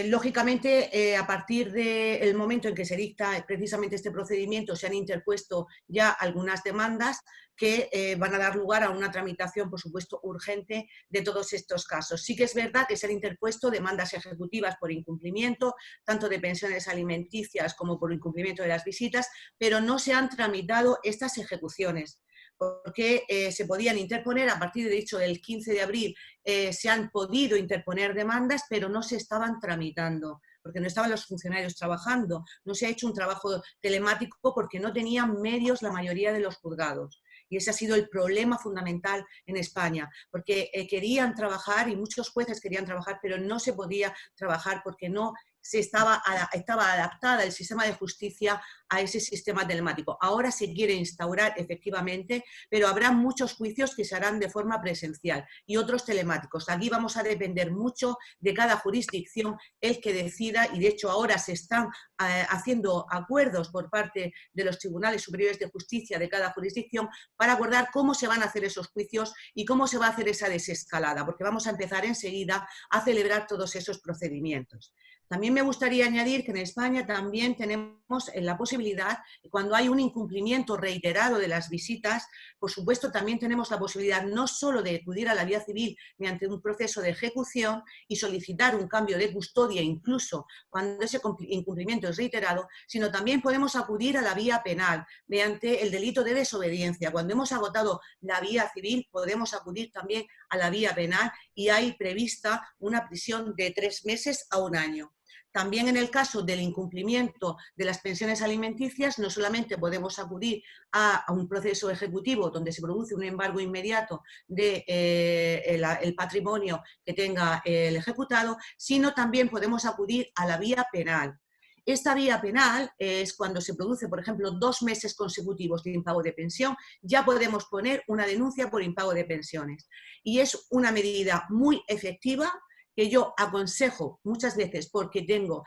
Lógicamente, a partir del momento en que se dicta precisamente este procedimiento, se han interpuesto ya algunas demandas que van a dar lugar a una tramitación, por supuesto, urgente de todos estos casos. Sí que es verdad que se han interpuesto demandas ejecutivas por incumplimiento, tanto de pensiones alimenticias como por incumplimiento de las visitas, pero no se han tramitado estas ejecuciones, porque se podían interponer a partir de dicho del 15 de abril, se han podido interponer demandas, pero no se estaban tramitando, porque no estaban los funcionarios trabajando, no se ha hecho un trabajo telemático porque no tenían medios la mayoría de los juzgados. Y ese ha sido el problema fundamental en España, porque querían trabajar y muchos jueces querían trabajar, pero no se podía trabajar porque no estaba adaptada el sistema de justicia a ese sistema telemático. Ahora se quiere instaurar efectivamente, pero habrá muchos juicios que se harán de forma presencial y otros telemáticos. Aquí vamos a depender mucho de cada jurisdicción el que decida, y de hecho ahora se están haciendo acuerdos por parte de los tribunales superiores de justicia de cada jurisdicción para acordar cómo se van a hacer esos juicios y cómo se va a hacer esa desescalada, porque vamos a empezar enseguida a celebrar todos esos procedimientos. También me gustaría añadir que en España también tenemos la posibilidad, cuando hay un incumplimiento reiterado de las visitas, por supuesto también tenemos la posibilidad no solo de acudir a la vía civil mediante un proceso de ejecución y solicitar un cambio de custodia incluso cuando ese incumplimiento es reiterado, sino también podemos acudir a la vía penal mediante el delito de desobediencia. Cuando hemos agotado la vía civil podemos acudir también a la vía penal y hay prevista una prisión de 3 meses a 1 año. También en el caso del incumplimiento de las pensiones alimenticias, no solamente podemos acudir a un proceso ejecutivo donde se produce un embargo inmediato del el patrimonio que tenga el ejecutado, sino también podemos acudir a la vía penal. Esta vía penal es cuando se produce, por ejemplo, 2 meses consecutivos de impago de pensión, ya podemos poner una denuncia por impago de pensiones. Y es una medida muy efectiva que yo aconsejo muchas veces porque tengo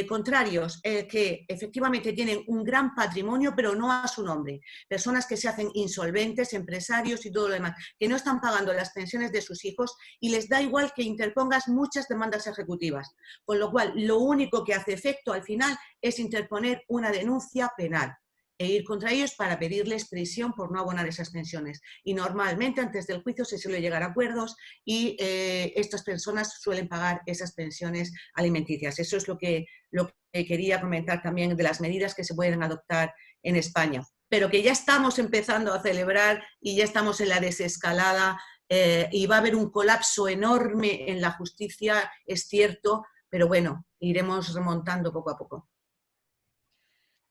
contrarios que efectivamente tienen un gran patrimonio pero no a su nombre, personas que se hacen insolventes, empresarios y todo lo demás, que no están pagando las pensiones de sus hijos y les da igual que interpongas muchas demandas ejecutivas, con lo cual lo único que hace efecto al final es interponer una denuncia penal e ir contra ellos para pedirles prisión por no abonar esas pensiones. Y normalmente antes del juicio se suele llegar a acuerdos y estas personas suelen pagar esas pensiones alimenticias. Eso es lo que quería comentar también de las medidas que se pueden adoptar en España. Pero que ya estamos empezando a celebrar y ya estamos en la desescalada y va a haber un colapso enorme en la justicia, es cierto, pero bueno, iremos remontando poco a poco.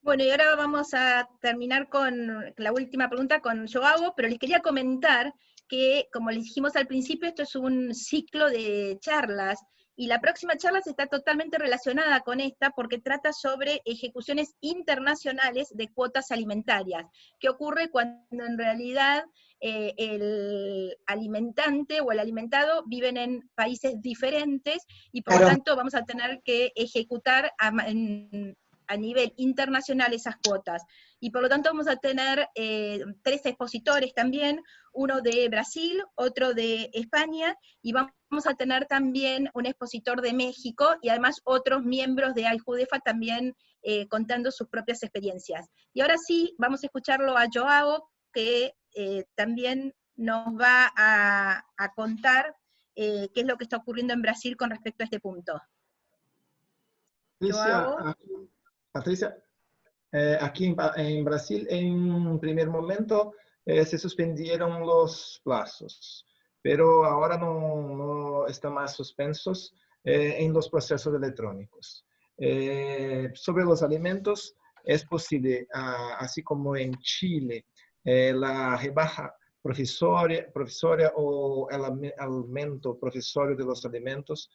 Bueno, y ahora vamos a terminar con la última pregunta con Joao, pero les quería comentar que, como les dijimos al principio, esto es un ciclo de charlas, y la próxima charla está totalmente relacionada con esta porque trata sobre ejecuciones internacionales de cuotas alimentarias. ¿Qué ocurre cuando en realidad el alimentante o el alimentado viven en países diferentes y por lo tanto vamos a tener que ejecutar a nivel internacional esas cuotas? Y por lo tanto vamos a tener 3 expositores también, uno de Brasil, otro de España, y vamos a tener también un expositor de México, y además otros miembros de AIJUDEFA también contando sus propias experiencias. Y ahora sí, vamos a escucharlo a Joao, que también nos va a contar qué es lo que está ocurriendo en Brasil con respecto a este punto. Joao. Patricia, aquí en Brasil, en un primer momento, se suspendieron los plazos, pero ahora no están más suspensos en los procesos electrónicos. Sobre los alimentos, es posible, así como en Chile, la rebaja provisoria o el aumento provisorio de los alimentos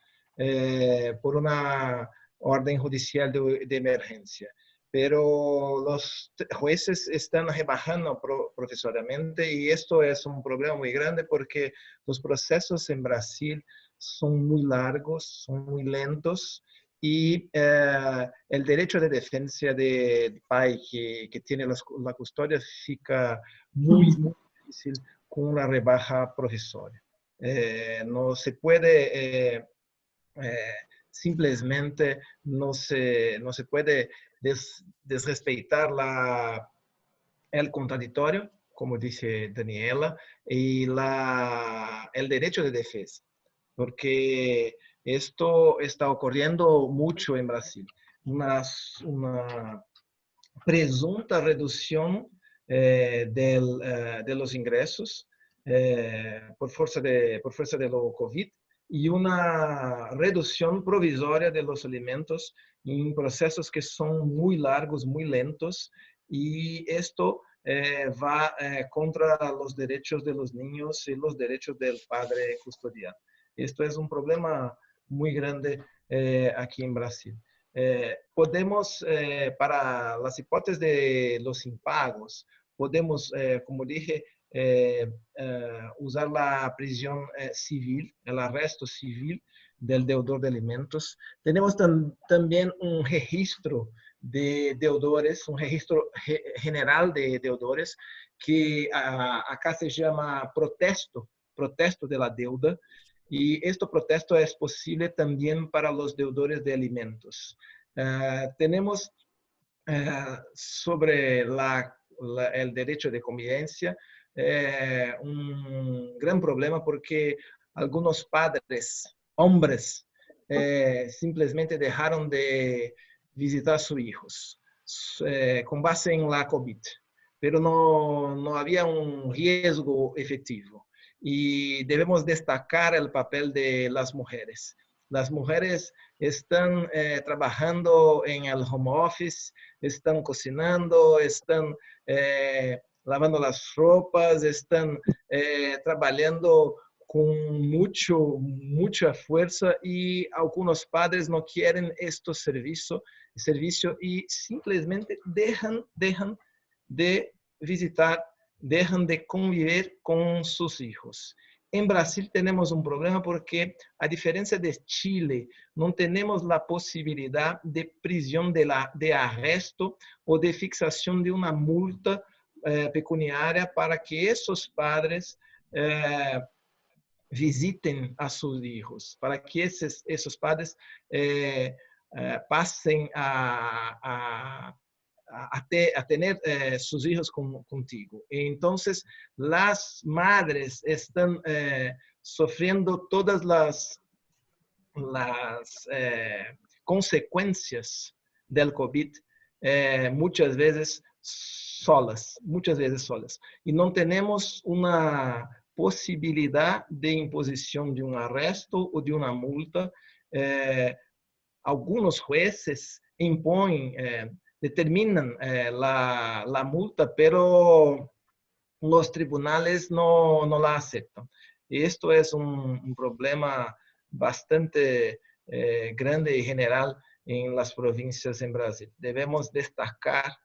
por una orden judicial de emergencia. Pero los jueces están rebajando provisoriamente y esto es un problema muy grande porque los procesos en Brasil son muy largos, son muy lentos y el derecho de defensa del pai que tiene la custodia fica muy difícil con una rebaja provisoria. No se puede simplemente no se puede desrespetar el contradictorio, como dice Daniela, y el derecho de defensa, porque esto está ocurriendo mucho en Brasil. Una presunta reducción de los ingresos por fuerza de lo COVID, y una reducción provisoria de los alimentos en procesos que son muy largos, muy lentos, y esto va contra los derechos de los niños y los derechos del padre custodial. Esto es un problema muy grande aquí en Brasil. Podemos, para las hipótesis de los impagos, podemos, como dije, usar la prisión civil, el arresto civil del deudor de alimentos. Tenemos también un registro de deudores, un registro general de deudores, que acá se llama protesto de la deuda, y este protesto es posible también para los deudores de alimentos. Tenemos sobre el derecho de convivencia un gran problema, porque algunos padres, hombres, simplemente dejaron de visitar a sus hijos con base en la COVID, pero no había un riesgo efectivo. Y debemos destacar el papel de las mujeres. Las mujeres están trabajando en el home office, están cocinando, están lavando las ropas, están trabajando con mucha fuerza, y algunos padres no quieren este servicio y simplemente dejan de visitar, dejan de convivir con sus hijos. En Brasil tenemos un problema porque, a diferencia de Chile, no tenemos la posibilidad de prisión de arresto o de fixación de una multa pecuniaria para que esos padres visiten a sus hijos, para que esos padres pasen a tener sus hijos contigo. Entonces, las madres están sufriendo todas las consecuencias del COVID, muchas veces solas. Y no tenemos una posibilidad de imposición de un arresto o de una multa. Algunos jueces determinan la multa, pero los tribunales no la aceptan. Y esto es un problema bastante grande y general en las provincias en Brasil. Debemos destacar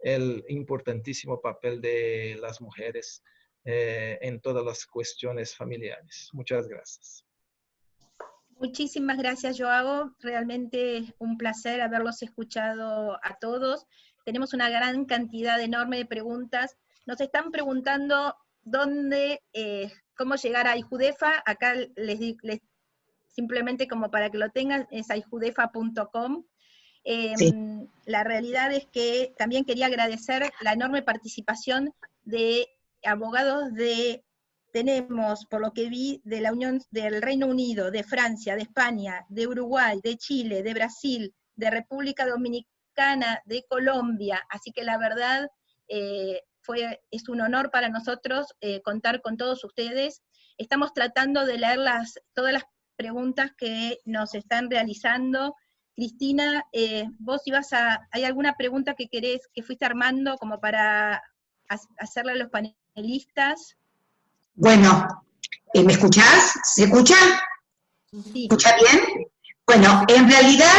el importantísimo papel de las mujeres en todas las cuestiones familiares. Muchas gracias. Muchísimas gracias, Joao. Realmente un placer haberlos escuchado a todos. Tenemos una gran cantidad enorme de preguntas. Nos están preguntando cómo llegar a IJUDEFA. Acá les simplemente como para que lo tengan, es aijudefa.com. Sí. La realidad es que también quería agradecer la enorme participación de abogados tenemos, por lo que vi, de la Unión del Reino Unido, de Francia, de España, de Uruguay, de Chile, de Brasil, de República Dominicana, de Colombia, así que la verdad es un honor para nosotros contar con todos ustedes. Estamos tratando de leer todas las preguntas que nos están realizando. Cristina, vos ¿hay alguna pregunta que fuiste armando como para hacerle a los panelistas? Bueno, ¿me escuchás? ¿Se escucha? Sí. ¿Escucha bien? Bueno, en realidad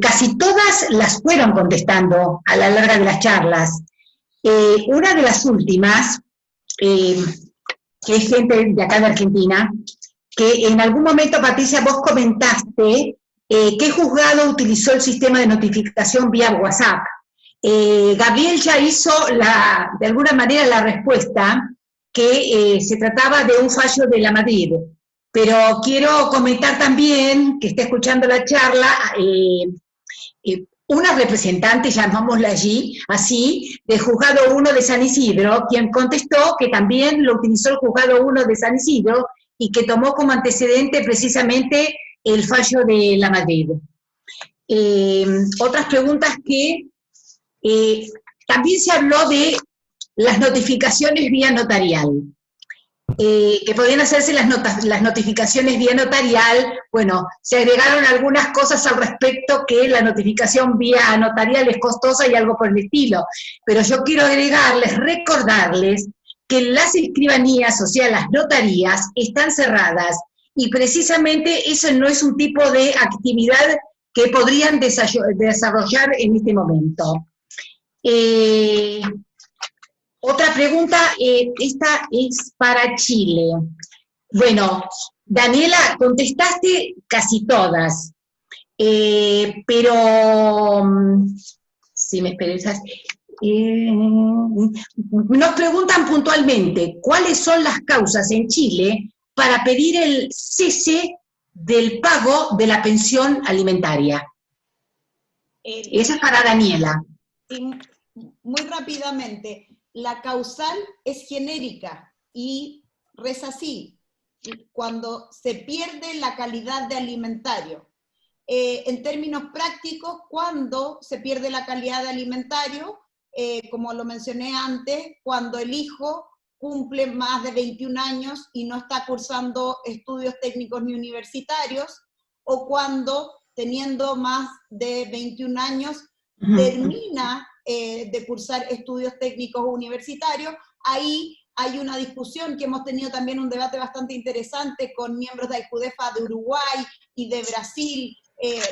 casi todas las fueron contestando a la larga de las charlas. Una de las últimas, que es gente de acá de Argentina, que en algún momento, Patricia, vos comentaste qué juzgado utilizó el sistema de notificación vía WhatsApp. Gabriel ya hizo de alguna manera la respuesta, que se trataba de un fallo de la Madrid. Pero quiero comentar también, que está escuchando la charla, una representante, llamámosla así, del Juzgado 1 de San Isidro, quien contestó que también lo utilizó el Juzgado 1 de San Isidro y que tomó como antecedente precisamente el fallo de la Madrid. Otras preguntas que también se habló de las notificaciones vía notarial, que podían hacerse las notificaciones vía notarial. Bueno, se agregaron algunas cosas al respecto, que la notificación vía notarial es costosa y algo por el estilo, pero yo quiero recordarles que las escribanías, o sea, las notarías, están cerradas, y precisamente eso no es un tipo de actividad que podrían desarrollar en este momento. Otra pregunta, esta es para Chile. Bueno, Daniela, contestaste casi todas, pero si me esperas, nos preguntan puntualmente cuáles son las causas en Chile para pedir el cese del pago de la pensión alimentaria. Esa es para Daniela. Muy rápidamente, la causal es genérica y reza así: cuando se pierde la calidad de alimentario. En términos prácticos, cuando se pierde la calidad de alimentario, como lo mencioné antes, cuando el hijo cumple más de 21 años y no está cursando estudios técnicos ni universitarios, o cuando, teniendo más de 21 años, termina de cursar estudios técnicos universitarios. Ahí hay una discusión que hemos tenido también un debate bastante interesante con miembros de AICUDEFA de Uruguay y de Brasil.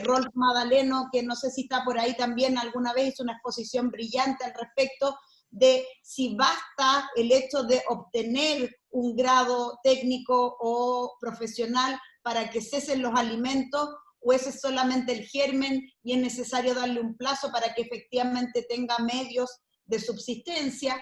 Rolf Madaleno, que no sé si está por ahí también, alguna vez hizo una exposición brillante al respecto de si basta el hecho de obtener un grado técnico o profesional para que cesen los alimentos, o ese es solamente el germen y es necesario darle un plazo para que efectivamente tenga medios de subsistencia.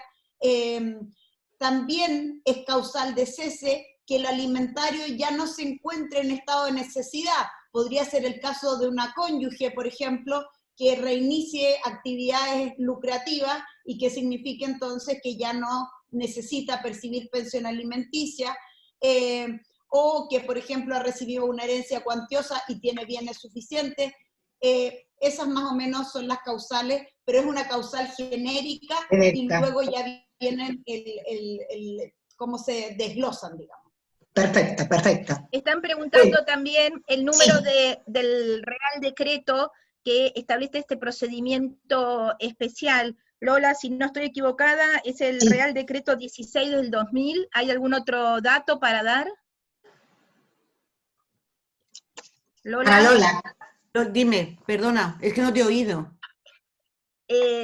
También es causal de cese que el alimentario ya no se encuentre en estado de necesidad. Podría ser el caso de una cónyuge, por ejemplo, que reinicie actividades lucrativas y que signifique entonces que ya no necesita percibir pensión alimenticia, o que, por ejemplo, ha recibido una herencia cuantiosa y tiene bienes suficientes. Esas más o menos son las causales, pero es una causal genérica y luego ya vienen cómo se desglosan, digamos. Perfecto, perfecto. Están preguntando también el número del Real Decreto que establece este procedimiento especial. Lola, si no estoy equivocada, es el Real Decreto 16 del 2000. ¿Hay algún otro dato para dar? Lola. Para Lola. Dime, perdona, es que no te he oído.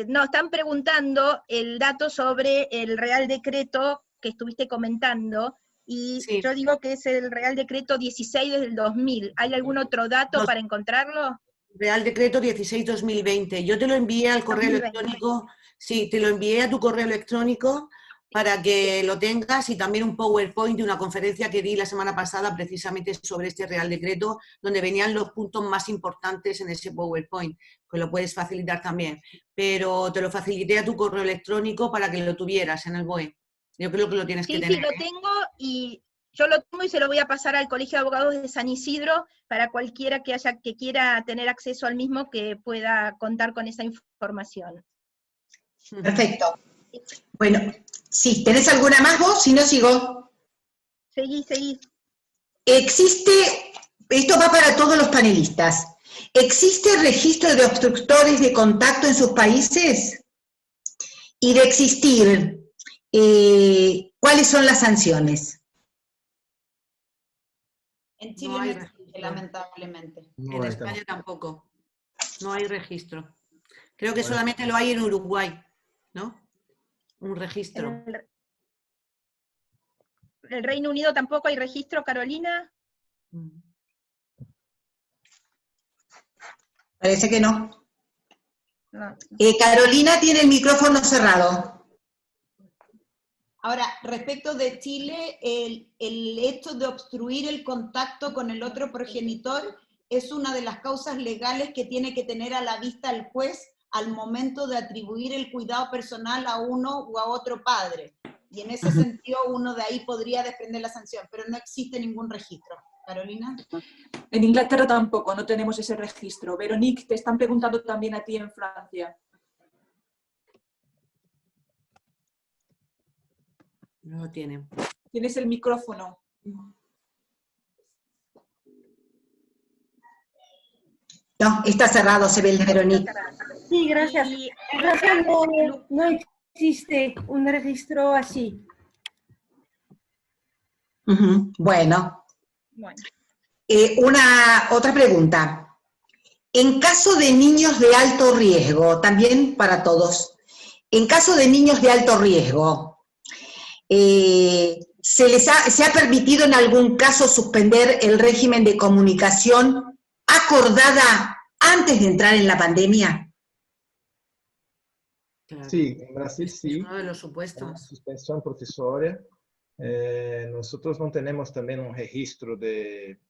No, están preguntando el dato sobre el Real Decreto que estuviste comentando, y yo digo que es el Real Decreto 16 del 2000. ¿Hay algún otro dato para encontrarlo? Real Decreto 16-2020. Yo te lo envié al correo 2020. electrónico, sí, te lo envié a tu correo electrónico para que lo tengas, y también un PowerPoint de una conferencia que di la semana pasada precisamente sobre este Real Decreto, donde venían los puntos más importantes en ese PowerPoint, que lo puedes facilitar también. Pero te lo facilité a tu correo electrónico para que lo tuvieras en el BOE. Yo creo que lo tienes que tener. Sí, lo tengo, y yo lo tengo y se lo voy a pasar al Colegio de Abogados de San Isidro para cualquiera que quiera tener acceso al mismo, que pueda contar con esa información. Perfecto. Bueno, sí, ¿tenés alguna más vos? Si no, sigo. Seguí. Existe, esto va para todos los panelistas, ¿existe registro de obstructores de contacto en sus países? Y de existir, ¿cuáles son las sanciones? En Chile no existe, lamentablemente. En España tampoco. No hay registro. Creo que solamente lo hay en Uruguay, ¿no? Un registro. ¿El Reino Unido tampoco hay registro, Carolina? Parece que no. Carolina tiene el micrófono cerrado. Ahora, respecto de Chile, el hecho de obstruir el contacto con el otro progenitor es una de las causas legales que tiene que tener a la vista el juez al momento de atribuir el cuidado personal a uno o a otro padre. Y en ese sentido uno de ahí podría desprender la sanción, pero no existe ningún registro. Carolina. En Inglaterra tampoco, no tenemos ese registro. Veronique, te están preguntando también a ti en Francia. No lo tienen. Tienes el micrófono. No, está cerrado, se ve el de Veronique. Sí, gracias. Gracias, no existe un registro así. Bueno, Bueno. Otra pregunta. En caso de niños de alto riesgo, también para todos, en caso de niños de alto riesgo, ¿se ha permitido en algún caso suspender el régimen de comunicación acordada antes de entrar en la pandemia? Claro. Sí, en Brasil sí. Es uno de los supuestos. Suspensión provisoria. Nosotros no tenemos también un registro de,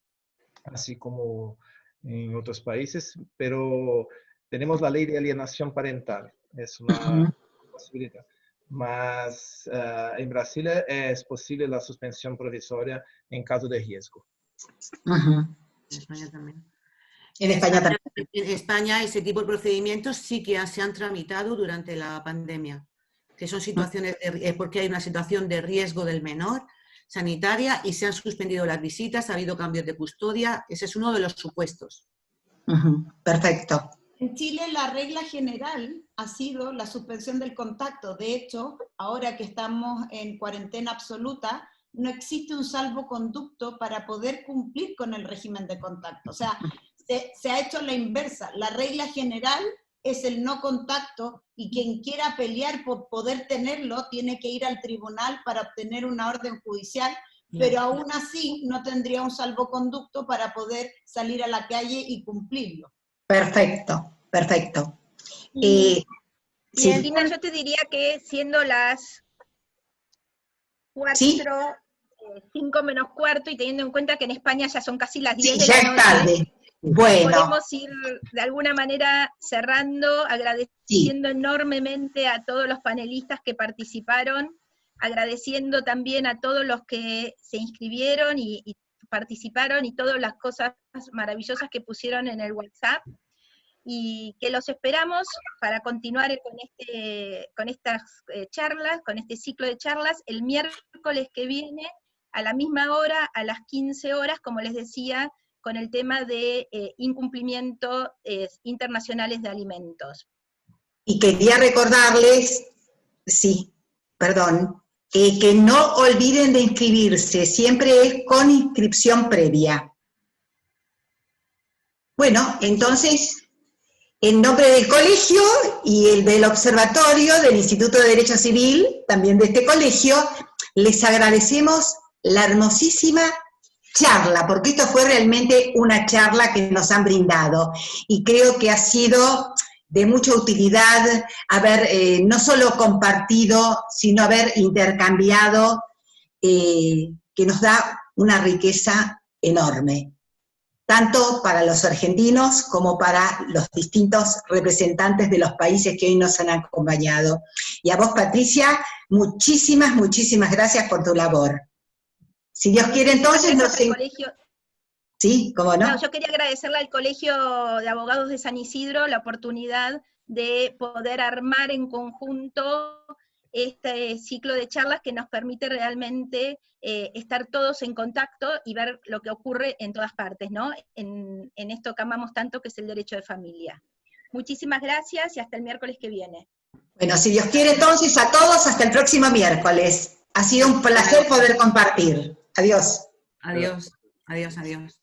así como en otros países, pero tenemos la ley de alienación parental. Es una posibilidad. Mas en Brasil es posible la suspensión provisoria en caso de riesgo. En España también. En España también. En España ese tipo de procedimientos sí que se han tramitado durante la pandemia, que son situaciones porque hay una situación de riesgo del menor sanitaria y se han suspendido las visitas, ha habido cambios de custodia, ese es uno de los supuestos. Perfecto. En Chile la regla general ha sido la suspensión del contacto. De hecho, ahora que estamos en cuarentena absoluta, no existe un salvoconducto para poder cumplir con el régimen de contacto. O sea, se ha hecho la inversa. La regla general es el no contacto y quien quiera pelear por poder tenerlo tiene que ir al tribunal para obtener una orden judicial, pero aún así no tendría un salvoconducto para poder salir a la calle y cumplirlo. Perfecto, perfecto. Y Sí. Cristina, yo te diría que siendo las 4, ¿Sí? 5 menos cuarto, y teniendo en cuenta que en España ya son casi las 10 Sí, de ya la es noche, tarde. Bueno, podemos ir de alguna manera cerrando, agradeciendo enormemente a todos los panelistas que participaron, agradeciendo también a todos los que se inscribieron y participaron y todas las cosas maravillosas que pusieron en el WhatsApp, y que los esperamos para continuar con estas charlas, con este ciclo de charlas, el miércoles que viene, a la misma hora, a las 15 horas, como les decía, con el tema de incumplimiento internacionales de alimentos. y quería recordarles, sí, perdón, que no olviden de inscribirse, siempre es con inscripción previa. Bueno, entonces, en nombre del colegio y el del observatorio del Instituto de Derecho Civil, también de este colegio, les agradecemos la hermosísima charla, porque esto fue realmente una charla que nos han brindado, y creo que ha sido de mucha utilidad haber no solo compartido, sino haber intercambiado, que nos da una riqueza enorme, tanto para los argentinos como para los distintos representantes de los países que hoy nos han acompañado. Y a vos, Patricia, muchísimas, muchísimas gracias por tu labor. Si Dios quiere, entonces no sé. Sí, ¿cómo no? No, yo quería agradecerle al Colegio de Abogados de San Isidro la oportunidad de poder armar en conjunto este ciclo de charlas que nos permite realmente estar todos en contacto y ver lo que ocurre en todas partes, ¿no? En esto que amamos tanto, que es el derecho de familia. Muchísimas gracias y hasta el miércoles que viene. Bueno, si Dios quiere, entonces a todos hasta el próximo miércoles. Ha sido un placer poder compartir. Adiós. Adiós, adiós, adiós.